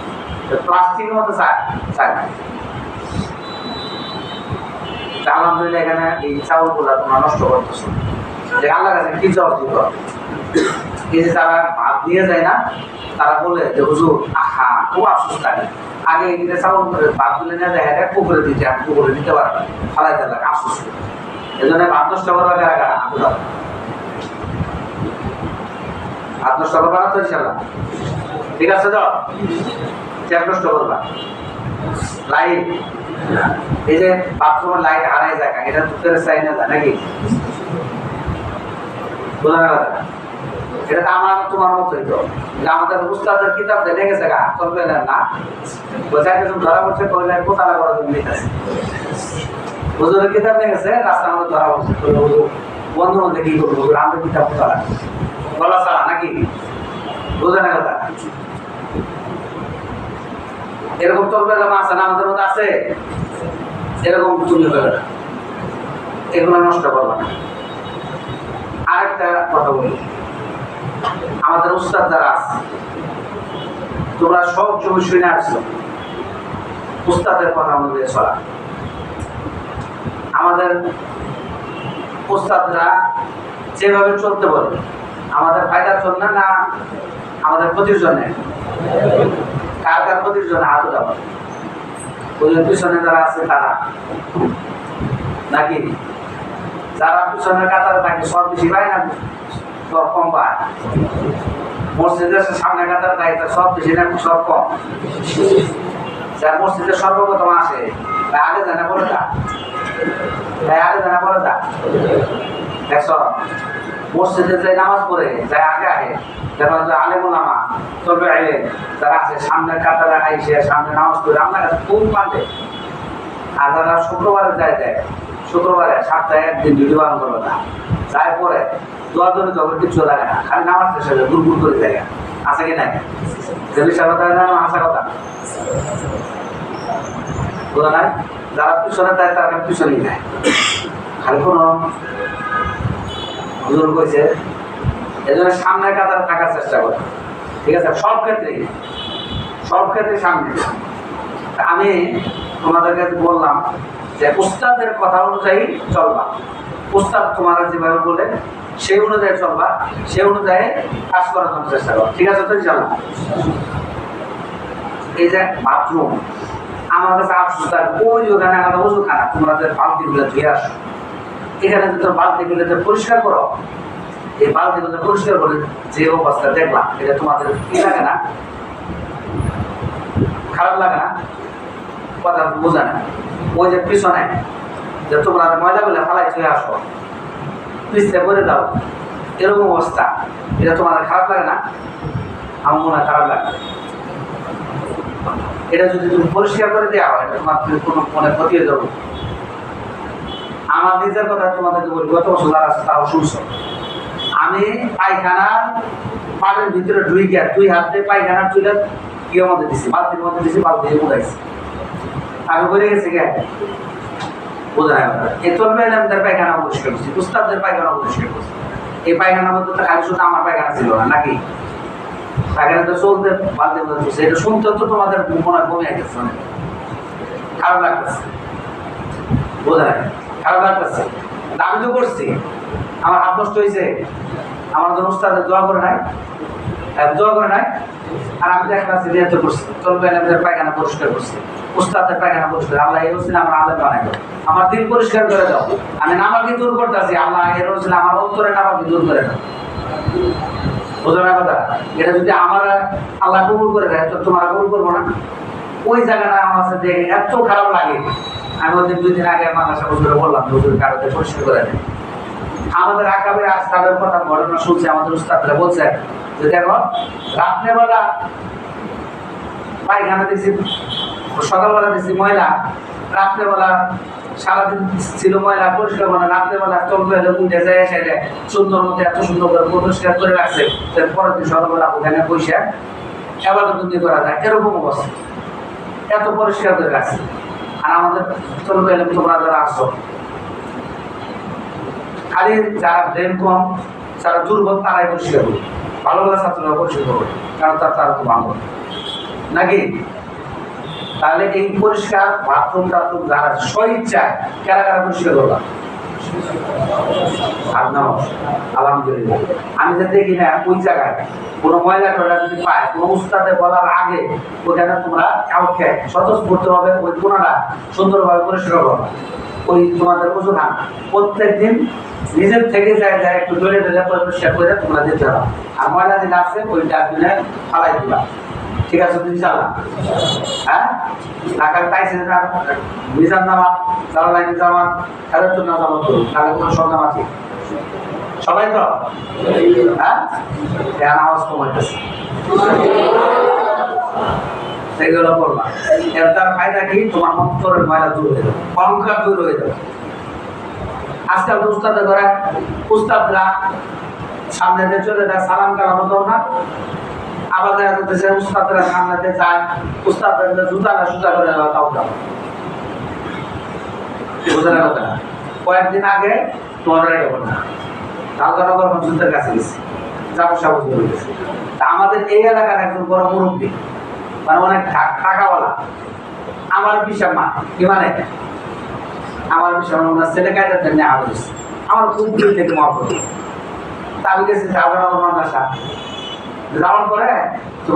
প্লাস্টিকের মতো চায় না। আলহামদুলিল্লাহ এখানে এই চাউলগুলা তোমরা নষ্ট করতেছো, যে আল্লাহ কাছে কি জবাব দিব? এই যে তারা ভাত নিয়ে যায় না, তারা বলে যে হুজুর আহা খুব আফসোস থাকে, আগে এদিকে চাউল করে ভাত তুলে নিয়ে যায়, এটা পুকুরে দিতে, আমি পুকুরে দিতে পারবো না, ফালাইতে লাগে আফসোস। এই জন্য ভাত নষ্ট করবা কারা ভাত নষ্ট করবা না তো ইনশাল্লাহ, ঠিক আছে তো? ট্যাপ নষ্ট করবা, লাইট, এই যে বাথরুমের লাইট হারাই যায়, এটা তুলে চাই না যায় নাকি? বোঝা গেল? এটা তো আমার তোমার মতোই তো, যে আমাদের উস্তাদের কিতাব দেখে গেছে গা চলবে না, বোঝাই কিছু ধরা পড়ছে কইলে কোথায় করার জন্য নিতেছে। হুজুরের কিতাব নিয়ে গেছে, রাস্তার মধ্যে ধরা পড়ছে, বন্ধু মধ্যে কি করবো, আমাদের কিতাব কোথায় বলা ছাড়া নাকি? বোঝা না কথা? এরকম চলবে আছে না আমাদের মধ্যে আছে? এরকম তুমি করবে না, এগুলো নষ্ট করবে না। আরেকটা কথা বলি, আমাদের উস্তাদ যারা আছে, তোমরা সব জমি শুনে আসছো, উস্তাদের কথা অনুযায়ী চলা। আমাদের উস্তাদরা যেভাবে চলতে বলে, আমাদের ফায়দার জন্য না আমাদের ক্ষতির জন্য? কার কার ক্ষতির জন্য হাত উঠাবো? ওই পিছনে যারা আছে তারা নাকি? যারা পিছনের কাতারে থাকে সব বেশি পায় না সব কম পায়? মসজিদের সামনে কাতারে থাকে সব বেশি না সব কম? যারা মসজিদের সর্বপ্রথম আসে তাই আগে জানা পড়ে যা, তাই আগে জানা পড়ে যা। দেখছ মসজিদে যে নামাজ পড়ে যাই আগে আগে, যারা আলেমুলামা চলবে আইলে যারা আছে সামনের কাতারে আইসে সামনে নামাজ পড়ে আপনার কাছে খুব মানবে। আর যারা শুক্রবারে যায় শুক্রবারে সপ্তাহে একদিন ডিউটি পালন করবে না, যাই পরে দোয়া ধরে তখন কিছু লাগে না, খালি নামাজ শেষ হয়ে দূর দূর করে জায়গা আছে কি নাই? কথা না আসা কথা বোঝা নাই? যারা পিছনে দেয় তারা পিছনেই নেয়, খালি কোনো হুজুর কইছে এই জন্য সামনের কাতারে থাকার চেষ্টা করে, ঠিক আছে? সব ক্ষেত্রে সামনে। আমি তোমাদেরকে বললাম যে উস্তাদের কথা অনুযায়ী চলবা, উস্তাদ তোমারা যেভাবে বলে সেই অনুযায়ী চলবা, সেই অনুযায়ী কাজ করার জন্য চেষ্টা করো, ঠিক আছে তো? ইনশাআল্লাহ। এই যে বাথরুম, আমার কাছে আফসোস থাকে, ওই ওখানে আমাদের ওষুধ খানা, তোমরা যে বালতিগুলো ধুয়ে আসো, এখানে যদি তোর বালতিগুলো পরিষ্কার করো, এই বালতিগুলো পরিষ্কার করে যে অবস্থা দেখলাম, এটা তোমাদের কি লাগে না? খারাপ লাগে না? কথা বোঝা না? ওই যে পিছনে যে তোমরা ময়লাগুলো ফালাই চলে আসো, পিছনে করে দাও, এরকম অবস্থা, এটা তোমাদের খারাপ লাগে না? আমার মনে হয় খারাপ লাগে। এটা যদি তুমি পরিষ্কার করে দেওয়া হয়, তোমার কোনো মনে ক্ষতি হয়ে যাবে। আমার নিজের কথা তোমাদেরকে বলি, গত বছর যারা আছে তারাও শুনছো, আমি পায়খানার পাটের ভিতরে ঢুইকে 2 হাত দিয়ে পায়খানার চুলে কি মধ্যে দিছি, বালতির মধ্যে দিছি, বালতি উঠাইছি, আমি বলে গেছি কে বোঝা না? এই চলবে আমাদের পায়খানা পরিষ্কার করছি, উস্তাদদের পায়খানা পরিষ্কার করছি। এই পায়খানার মধ্যে তো খালি শুধু আমার পায়খানা ছিল না নাকি? পায়খানা তো চলতে বালতির মধ্যে চলছে, এটা শুনতে তো তোমাদের মনে কমে গেছে, অনেক খারাপ লাগতেছে, বোঝা না? খারাপ লাগতেছে, আমি তো করছি, আমার হাত নষ্ট হয়েছে, আমার জন্য উস্তাদের দোয়া করে নাই, দোয়া করে নাই। আর আমি এক ক্লাসে নিয়ত করছি, চলবে আমাদের পায়খানা পরিষ্কার করছি, উস্তাদের পায়খানা পরিষ্কার, আল্লাহ এই হোসেন আমার আলেম বানাইলো, আমার দিল পরিষ্কার করে দাও, আমি নামাকে দূর করতেছি, আল্লাহ এর হোসেন আমার অন্তরে নামাকে দূর করে দাও। বোঝার কথা, এটা যদি আমার আল্লাহ কবুল করে দেয় তো তোমার কবুল করবো না? ওই জায়গাটা আমার কাছে দেখে এত খারাপ লাগে। আমি ওদের 2 দিন আগে মাদ্রাসা হুজুরে বললাম হুজুর কারোতে পরিষ্কার করে দেয়। আমাদের আকাবে আজ তাদের কথা ঘটনা শুনছি, আমাদের উস্তাদরা বলছে যে দেখো রাত্রেবেলা পায়খানা দিচ্ছি, সকালবেলা দিচ্ছি ময়লা, রাত্রেবেলা সারাদিন ছিল ময়লা পরিষ্কার করে, রাত্রেবেলা চলবে উঠে যায় এসে সুন্দর মতো এত সুন্দর করে পরিষ্কার করে রাখছে, পরের দিন সকালবেলা ওখানে পয়সা আবাদবন্দি করা যায়, এরকম অবস্থা এত পরিষ্কার করে রাখছে। আর আমাদের চলবে তোমরা যারা আসছো খালি যারা ব্রেন কম, যারা দুর্বল তারাই পরিষ্কার করবে, ভালো ভালো ছাত্ররা পরিষ্কার করবে, কারণ তারা তো ভালো নাকি? তাহলে এই পরিষ্কার বাথরুম টাথরুম যারা স্বইচ্ছায় কারা কারা পরিষ্কার করলাম? আলহামদুলিল্লাহ। আমি যে দেখি না ওই জায়গায় কোনো ময়লা টয়লা যদি পায়, কোনো উস্তাদে বলার আগে ওখানে তোমরা কাউকে স্বতঃস্ফূর্ত হবে ওই কোনাটা সুন্দরভাবে পরিষ্কার করবে। ওই তোমাদের ওজুহান প্রত্যেক দিন নিজের থেকে যায় যায় একটু ধরে ধরে পরিষ্কার করে তোমরা দিতে হবে। আর ময়লা যেটা আছে ওই ডাস্টবিনে ফালাই দিবা, ঠিক আছে? তুমি চালা হ্যাঁ ঢাকার টাইসেন মিজান নামাজ জালালাইন জামাত খেলার জন্য জামাত করুন, তাহলে কোনো সন্ধান আছে সবাই তো হ্যাঁ আওয়াজ কমাইতেছে সেগুলো করবা। এর তার ফায়দা কি? তোমার অন্তরের ময়লা দূর হয়ে যাবে, অহংকার দূর হয়ে যাবে। আজকাল তো উস্তাদে ধরে উস্তাদরা সামনে দিয়ে চলে যায়, সালাম কালাম দাও না, আবার দেখা যাচ্ছে উস্তাদরা সামনে যায়, উস্তাদরা জুতা না সুতা করে তাও দাও। বোঝার কথা না। কয়েকদিন আগে তোমার রাজনগর মসজিদের কাছে গেছি, জামসা বুঝতে গেছি। তা আমাদের এই এলাকার একজন বড় মুরব্বী, মানে অনেক টাকাওয়ালা, আমার বিশাল মা কি মানে আমার বিশাল ওনার ছেলে কায়দার জন্য আদেশ আমার খুব দূর থেকে মহব্বত। তা আমি গেছি রাজনগর মাদ্রাসা, যাওয়ার পরে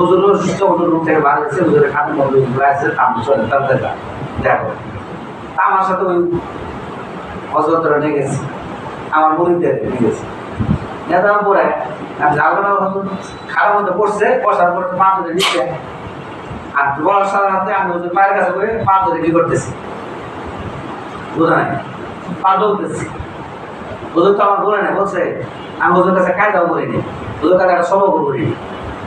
হুজুর সুস্থ হুজুর রুম থেকে বার হয়েছে, হুজুরের খাতে মজুর আসছে, আমি চলে তাদের দেখো। তা আমার সাথে ওই হজরতরা নিয়ে গেছি, আমার মুরিদদের নিয়ে গেছি। নেতার পরে জাগরণ খারাপ মধ্যে পড়ছে, বসার পর পা ধরে নিচ্ছে, আর বসার হাতে আমি ওদের পায়ের কাছে করে পা ধরে কি করতেছি বোঝা নাই, পা ধরতেছি। ওদের তো আমার বলে নেই, বলছে আমি ওদের কাছে কায়দাও করিনি, ওদের কাছে একটা সবক করিনি,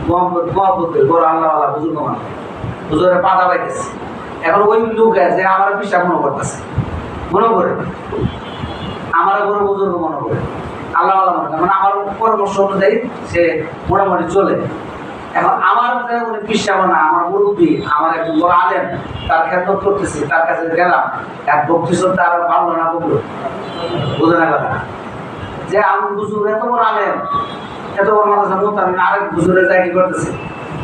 মহব্বত করি, বড় আল্লাহ আল্লাহ বুজুর্গ মানুষ, হুজুরের পাতা পাইতেছি। এখন ওই লোক আছে আমার বিশ্বাস মনে করতেছে, মনে করে আমার বড় বুজুর্গ মনে করে আল্লাহ আল্লাহ মনে করে, মানে আমার পরামর্শ অনুযায়ী সে মোটামুটি চলে। এখন আমার উনি বিশ্বাস না, আমার মুরব্বী, আমার একজন বড় আলেম, তার খেদমত করতেছি, তার কাছে গেলাম, এক ভক্তি শ্রদ্ধা আর ভালো না করলো, বোঝে না কথা যে আমি হুজুর এত বড় আলেম, এত বড় মাদ্রাসা মত, আমি আরেক হুজুরের জায়গা কি করতেছি,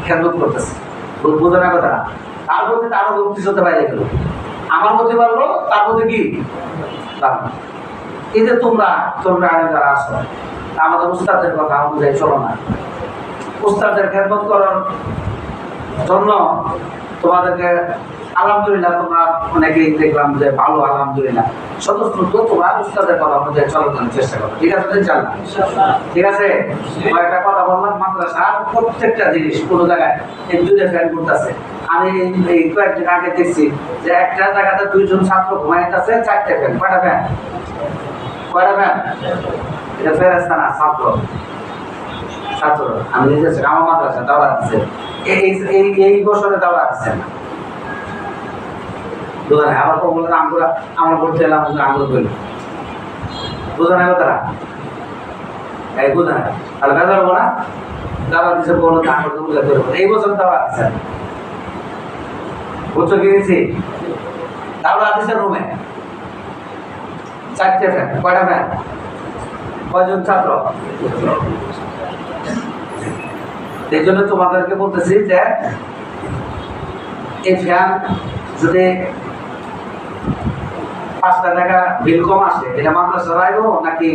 খেদমত করতেছি, বোঝে না কথা। তার প্রতি তারও ভক্তি শ্রদ্ধা বাইরে গেল, আমার প্রতি পারলো, তার প্রতি কি এই যে তোমরা যারা আসো, আমাদের উস্তাদের কথা অনুযায়ী চলো না। উস্তাদের খেদমত করার জন্য তোমাদেরকে আলহামদুলিল্লাহ তোমরা অনেকেই দেখলাম যে ভালো, আলহামদুলিল্লাহ স্বতঃস্ফূর্ত তোমরা উস্তাদের কথা অনুযায়ী চলার জন্য চেষ্টা করো, ঠিক আছে? চাল না, ঠিক আছে? একটা কথা বললাম, মাদ্রাসার প্রত্যেকটা জিনিস কোনো জায়গায় এই 2টা ফ্যান করতেছে। আমি এই কয়েকদিন আগে দেখছি যে একটা জায়গাতে 2 জন ছাত্র ঘুমাইতেছে, 4টে ফ্যান। কয়টা ফ্যান? এটা ফেরেস্তা না, ছাত্র। আমি নিজে আমার মাদ্রাসা দাওয়া দিচ্ছে, এই বছরে দাওয়া দিচ্ছে না, বুঝা নাই? আবার বললেন আমরা আমার করতে এলাম, আগ্রহ করি, বুঝা নাই তারা এই বুঝা নাই, তাহলে বেদা হবো না, দাওয়া দিচ্ছে বললো আগ্রহ উল্লেখ করবো, এই বছর দাওয়া দিচ্ছে না, বুঝছো কি গেছি? দাওয়া দিচ্ছে রুমে 4টে ফ্যান। কয়টা ফ্যান? কয়জন ছাত্র? এই জন্য তোমাদেরকে বলতেছি যে এই ফ্যান যদি 5 টাকা বিল কম আসে, এটা মাদ্রাসা রাখবো নাকি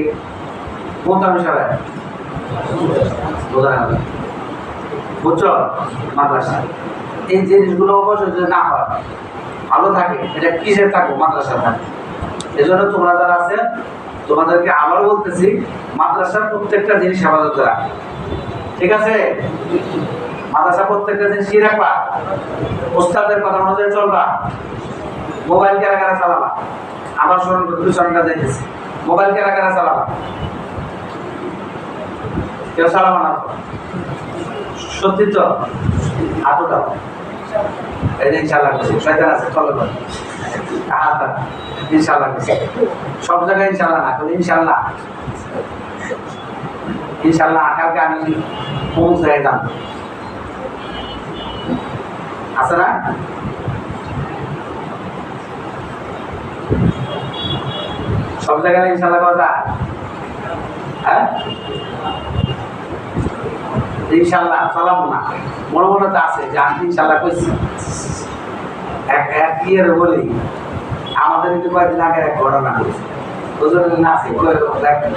মোহতামি সাহেব? বোঝা গেল? বুঝছো? মাদ্রাসা এই জিনিসগুলো অবশ্যই যদি না হয়, ভালো থাকে, এটা কিসের থাকবো? মাদ্রাসা থাকে। এই জন্য তোমরা যারা আছে তোমাদেরকে আবার বলতেছি, মাদ্রাসার প্রত্যেকটা জিনিস হেফাজত রাখা, ঠিক আছে? মাদ্রাসা প্রত্যেকটা জিনিস কি রাখবা? ওস্তাদের কথা অনুযায়ী চলবা। মোবাইল কারা কারা চালাবা? আবার স্মরণ করে 2 ঘন্টা দেখেছি, মোবাইল কারা কারা চালাবা? কেউ চালাবা না তো? সত্যি তো? হাত উঠাও। এই যে ইনশাআল্লাহ করছি, শয়তান আছে চলো না, হাত ইনশাআল্লাহ করছি। সব জায়গায় ইনশাআল্লাহ না করলে ইনশাআল্লাহ, ইনশাআল্লাহ কালকে আমি অমুক জায়গায় যান, আছে না? সব জায়গায় ইনশাআল্লাহ করা যায়? হ্যাঁ, ইনশাআল্লাহ চালাবো না, মনে মনে তো আছে যে আমি ইনশাআল্লাহ কইছি। এক ইয়ের বলি, আমাদের কিন্তু কয়েকদিন আগে এক ঘটনা হয়েছে, ওজন না আছে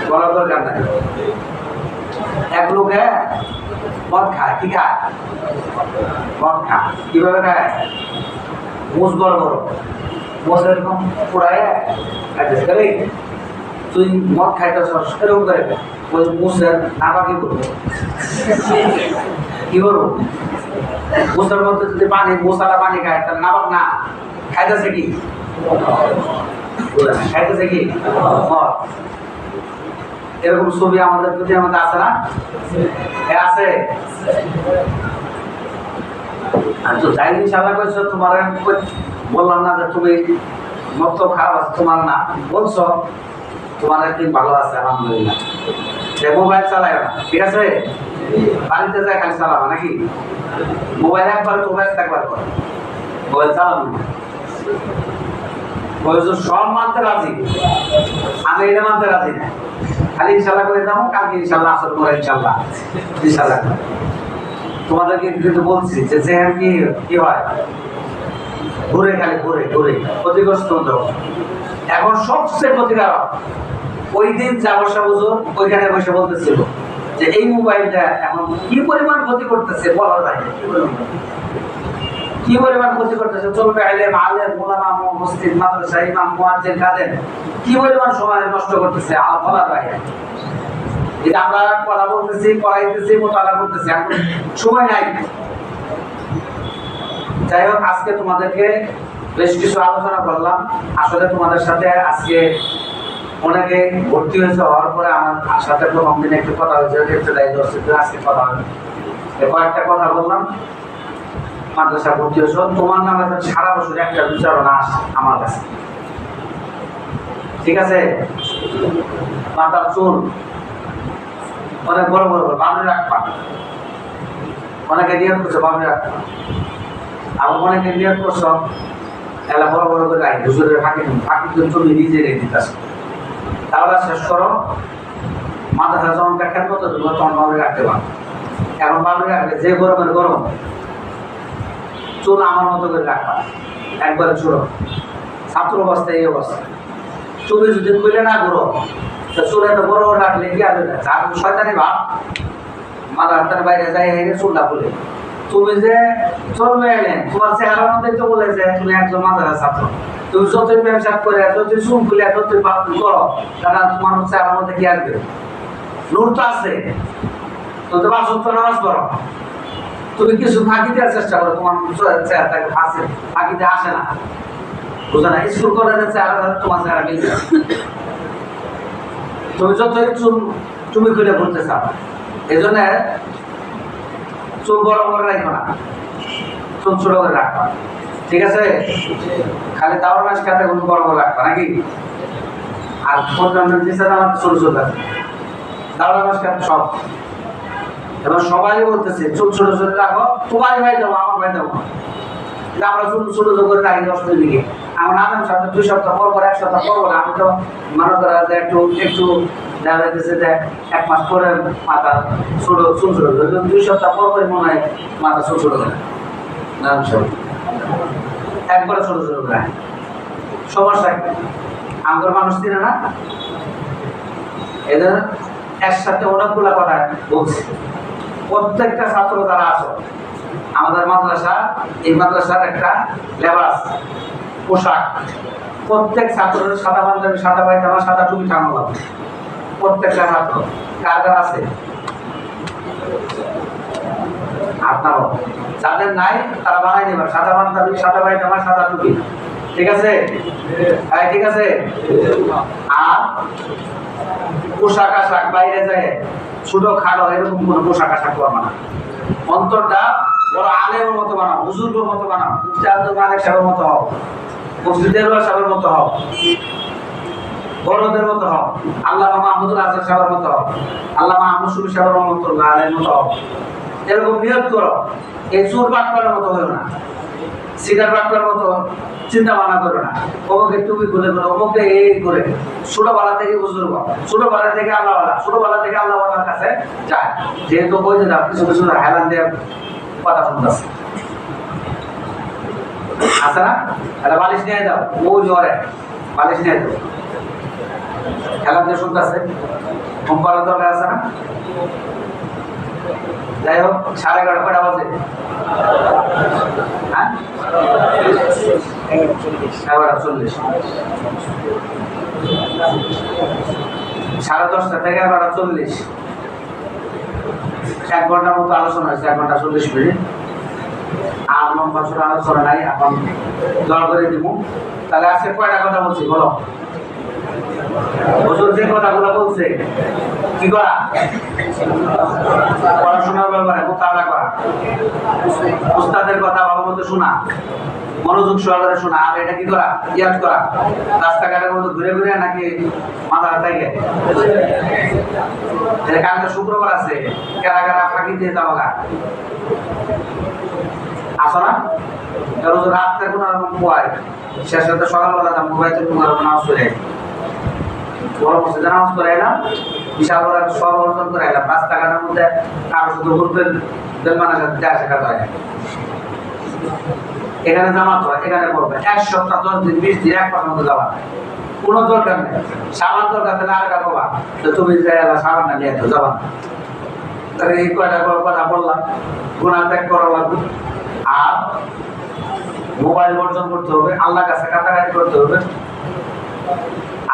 বলার দরকার নাই। এক লোকে মদ খায়, কি খায়? মদ খায়। কিভাবে খায়? মুজ বড় বড় মুজ এরকম পুরায় তুই মদ খাইতে এরকম করে ওই মুসের নাবা কি করবো? কি করবো? মুসের মধ্যে যদি পানি, মশালা পানি খায় তাহলে নাবাক না, খাইতেছে কি? খাইতেছে কি? মদ। এরকম ছবি আমাদের প্রতি আমাদের আছে না? আছে। তো যাই ইনশাআল্লাহ কইছো, তোমার বললাম না যে তুমি মত তো খারাপ আছে, তোমার না বলছো, তোমার একদিন ভালো আছে আলহামদুলিল্লাহ। মোবাইল চালায় না, ঠিক আছে? বাড়িতে যায় খালি চালাবা নাকি? মোবাইল একবার, মোবাইল একবার করে মোবাইল চালাবো না। সব মানতে রাজি, আমি এটা মানতে রাজি না। খালি ইনশাআল্লাহ করে যাবো, কালকে ইনশাআল্লাহ আসর করে ইনশাআল্লাহ, ইনশাআল্লাহ। তোমাদেরকে কিন্তু বলছি যে জেহেন কি হয়, ঘুরে, খালি ঘুরে ঘুরে ক্ষতিগ্রস্ত হতে হবে। এখন সবচেয়ে ক্ষতিকারক ওই দিন যা বসা হুজুর ওইখানে বসে বলতেছিল যে এই মোবাইলটা এখন কি পরিমাণ ক্ষতি করতেছে বলা যায়, কি পরিমাণ ক্ষতি করতেছে। চলবে আলেম, আলেম, ওলামা, মসজিদ, মাদ্রাসা, ইমাম, মুয়াজ্জিন, কাদের কি পরিমাণ সময় নষ্ট করতেছে বলা যায়। এটা আমরা কথা বলতেছি, পড়াইতেছি, মোতালা করতেছি, এখন সময় নাই। যাই হোক, আজকে তোমাদেরকে বেশ কিছু আলোচনা করলাম। আসলে তোমাদের সাথে আজকে অনেকে ভর্তি হয়েছে, হওয়ার পরে আমার সাথে প্রথম দিন একটু কথা হয়েছে, আজকে কথা হবে, কয়েকটা কথা বললাম। মাদ্রাসা ভর্তি হয়েছে, তোমার নামে সারা বছর একটা বিচারণা আসে আমার কাছে, ঠিক আছে? মাথার চুল অনেক বড় বড় বাবরি রাখবা, অনেকে নিয়ত করছে বাবরি রাখবা, আবার অনেকে নিয়ত করছ এলা বড় বড় করে রাখি, হুজুরের ফাঁকি তুমি নিজে রেখে দিতেছ। তাহলে শেষ করো, মাদ্রাসা যখন ব্যাখ্যা করতে দেবো তখন বাবরি রাখতে পারো। এখন বাবরি রাখলে যে গরমের গরম, চুল আমার মতো করে রাখবা, একবারে ছোড়ো। ছাত্র অবস্থায় এই অবস্থা, চুলে যদি খুলে না ঘুরো, চুলে তো বড় রাখলে কি আসবে? শয়তানি ভাব, মাদার বাইরে যাই চুলটা খুলে। তুমি যে চলবে এলেন, তোমার চেহারার মধ্যে তো বলে যে তুমি একজন মাদার ছাত্র, তুমি যতই ব্যবসা করে, যতই চুল খুলে, যতই করো, কারণ তোমার চেহারার মধ্যে কি আসবে? নূর তো আছে, তো বাসন্ত নামাজ পড়ো, তুমি কিছু ফাঁকি দেওয়ার চেষ্টা করো, তোমার চেহারাটাকে ফাঁকিতে আসে না, বুঝো না? স্কুল কলেজের চেহারা তোমার চেহারা মিলবে। তুমি যতই চুল তুমি খুলে ঘুরতে চাও, এই জন্য চুল বড় করে রাখো না, চুল ছোট করে রাখবা, ঠিক আছে? খালি দাওয়ার মাস খাতে বড় করে রাখবা নাকি? আর আমার ছোট ছোট আছে, দাওয়ার মাস খাতে সব। এবার সবাই বলতেছে চুল ছোট ছোট রাখো, তোমার ভাই যাবো, আমার ভাই যাবো, আমরা চুল ছোট ছোট করে রাখি 10 দিন দিকে। আমার আগামী সপ্তাহে 2 সপ্তাহ পর 1 সপ্তাহ পর আমি তো মনে করা যে একটু দেখা যাইতেছে যে 1 মাস পরে মাথা ছোট চুল ছোট, 2 সপ্তাহ পর মনে হয় মাথা ছোট ছোট করে একবারে ছোট ছোট করে সমস্যা কি? আমাদের মানুষ চিনে না, এদের একসাথে অনেকগুলা কথা বলছে, প্রত্যেকটা ছাত্র যারা আছো, আমাদের মাদ্রাসা, এই মাদ্রাসার একটা লেবাস পোশাক, প্রত্যেক ছাত্রের সাদা পাঞ্জাবি, সাদা পায়জামা, সাদা টুপি টাঙানো লাগবে প্রত্যেকটা ছাত্র। কার কার আছে? আপনারও যাদের নাই তারা বানাই নেবে সাদা পাঞ্জাবি, সাদা পায়জামা, সাদা টুপি। ঠিক আছে? হ্যাঁ ঠিক আছে। আর পোশাক আশাক বাইরে যায় ছোট খাটো এরকম কোনো পোশাক আশাক করবে না। অন্তরটা বড় আলেমের মতো বানাও, হুজুরের মতো বানাও, মুফতি আব্দুল মালিক সাহেবের মতো হও, মুফতি দেওয়ার সাহেবের মতো হও, বড়দের মতো হও, আল্লামা মাহমুদুল হাসান সাহেবের মতো হও, আল্লামা আহমদ শফি সাহেবের রহমতুল্লাহ আলাইহির মতো হও। এরকম নিয়ত করো। এই চোর বাটপারের মতো হইও না, সিগার বাটপারের মতো চিন্তা ভাবনা করো না। অমুকে টুপি খুলে করো, অমুকে এই করে ছোটবেলা থেকে বুজুর্গ, ছোটবেলা থেকে আল্লাহওয়ালা, ছোটবেলা থেকে আল্লাহওয়ালার কাছে যায়। যেহেতু বই যে দাও কিছু কিছু হেলান দিয়ে কথা শুনতেছে আছে না, একটা বালিশ নিয়ে দাও, বউ জ্বরে বালিশ নিয়ে দাও, হেলান দিয়ে শুনতেছে, ঘুম পাড়ার দরকার আছে না? যাই হোক, 11:30 কয়টা বাজে? হ্যাঁ 11:40। 10:30 থেকে 11:40, 1 ঘন্টার মতো আলোচনা হয়েছে, 1 ঘন্টা 40 মিনিট। আর লম্বা সর আলোচনা নাই, এখন দর করে দিব। তাহলে আজকে কয়টা কথা বলছি বলো? হুজুর যে কথাগুলো বলছে কি করা? পড়াশোনার ব্যাপারে মোতাবেলা করা, উস্তাদের কথা ভালো মতো শোনা, মনোযোগ সহকারে শোনা। আর এটা কি করা? ইয়াদ করা। রাস্তাঘাটের মতো ঘুরে ঘুরে নাকি মাথা থেকে কালকে শুক্রবার আছে, কারা কারা ফাঁকি দিয়ে যাওয়া আসো না? রাত্রে কোনো রকম পোয়ায় শেষে তো সকালবেলা মোবাইল নামাজ করে বড় মসজিদে নামাজ করে এলাম, বিশাল বড় সব অর্জন করে এলাম। রাস্তাঘাটের মধ্যে কারো শুধু ঘুরতে জলমানের সাথে যা শেখা যায়। এখানে জামাত হয়, এখানে পড়বে 1 সপ্তাহ 10 দিন 20 দিন 1 মাস মতো যাওয়া, কোনো দরকার নেই। সাবান দরকার তাহলে আর কা কবা তো তুমি সাবান না নিয়ে যাবা না। তাহলে এই কয়টা কথা বললাম, গুনাহ ত্যাগ করা লাগবে। আর মোবাইল বর্জন করতে হবে, আল্লাহর কাছে কাটাকাটি করতে হবে।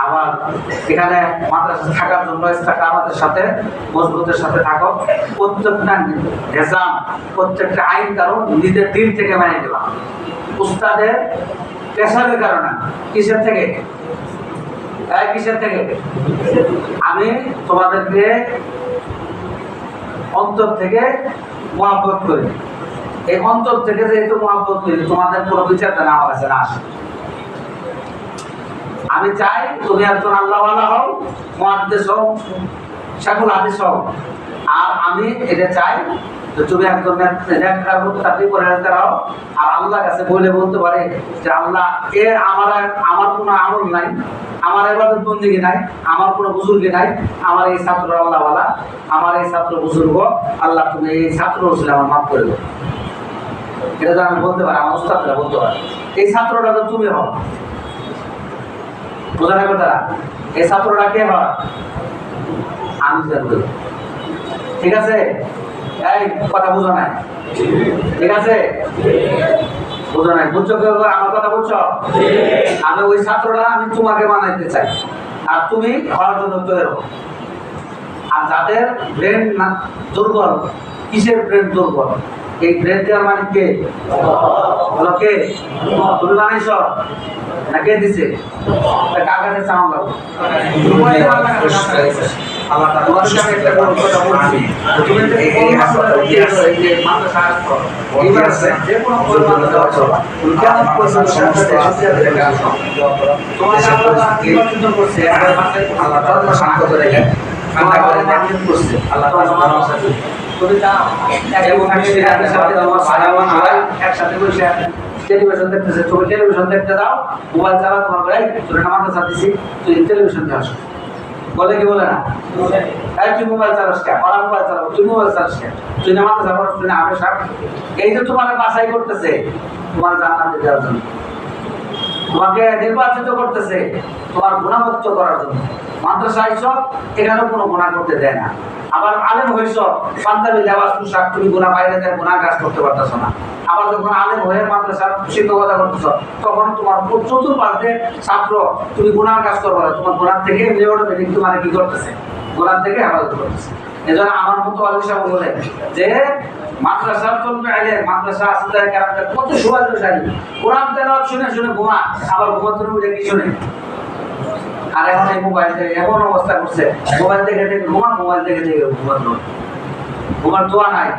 আবার এখানে মাদ্রাসা থাকার জন্য আমাদের সাথে মজবুতের সাথে থাকো। প্রত্যেকটা নিজাম, প্রত্যেকটা আইন কারণ নিজের দিল থেকে মেনে নেওয়া। উস্তাদের পেশাদের কারণে কিসের থেকে? কিসের থেকে? আমি তোমাদেরকে অন্তর থেকে মহব্বত করি। এই অন্তর থেকে যেহেতু মহব্বত করি, তোমাদের কোনো বিচারধারা আমার কাছে না আসে। আমি চাই তুমি একজন আল্লাহওয়ালা হও, মুহাদ্দিস হও, শাইখুল হাদিস হও। আর আমি এটা চাই যে তুমি একজন নেককার মুত্তাকি পরহেজগার হও। আর আল্লাহর কাছে বলতে পারে যে আল্লাহ এর আমার কোনো আমল নাই, আমার ইবাদত বন্দেগী নাই, আমার কোনো বুজুর্গি নাই, আমার এই ছাত্র আল্লাহওয়ালা, আমার এই ছাত্র বুজুর্গ, আল্লাহ তুমি এই ছাত্র ছিল আমার মাফ করে দেবো। এটা তো আমি বলতে পারি, আমার উস্তাদরা বলতে পারে। এই ছাত্রটা তো তুমি হও, বোঝানোর কথা। এই ছাত্রটা কে হয়? আমি জানবো। ঠিক আছে? এই কথা বুঝো নাই? ঠিক আছে? বুঝো নাই? বুঝছো কেউ? আমার কথা বুঝছো? আমি ওই ছাত্রটা আমি তোমাকে বানাইতে চাই, আর তুমি হওয়ার জন্য তৈরি হও। আর যাদের ব্রেন দুর্বল, কিসের ব্রেন দুর্বল? এই ব্রেন দেওয়ার মানে কে? বলো কে? তুমি বানাইছ না কে দিছে? কার কাছে চাওয়া লাগবে? একসাথে বসে টেলিভিশন দেখতেছে, তুমি টেলিভিশন দেখতে দাও, মোবাইল চালা, তোমার তোর নামাজ চাচ্ছি, তুই টেলিভিশন দিয়ে আসো। বলে কি বলে না? তুই মোবাইল চালাস কে? ওরা মোবাইল চালাবো, তুই মোবাইল চালাস কে? তুই নামাজ চালাস, তুই না আমি সাপ। এই যে তোমার বাছাই করতেছে তোমার জান্নাতে দেওয়ার জন্য, তোমাকে নির্বাচিত করতেছে তোমার গুণামুক্ত করার জন্য। মাদ্রাসা আইছ এখানেও কোনো গুনাহ করতে দেয় না। আবার আলেম হইছ পাঞ্জাবি লেবাস পোশাক তুমি গুনাহ বাইরে যায় গুনাহ কাজ করতে পারতেছো না। আবার যখন আলেম হয়ে মাদ্রাসার শিক্ষকতা করতেছ তখন তোমার চতুর্পাশে ছাত্র তুমি গুনাহ কাজ করবে না, তোমার গুনাহ থেকে এমনি অটোমেটিক তোমার কি করতেছে, গুনাহ থেকে হেফাজত করতেছে। এজন্য আমার মতো আলোচনা সাহেব বলে যে মাদ্রাসা চলবে আইলে মাদ্রাসা আসতে কারণে কত সুবাদশালী কোরআন তেলাওয়াত শুনে শুনে ঘুমা, আবার ঘুমাতে উঠে কিছু নেই। আর এখন এই মোবাইল থেকে এমন অবস্থা করছে, মোবাইল দেখে দেখে ঘুমা, মোবাইল দেখে দেখে ঘুমাতে ঘুমার দোয়া নাই।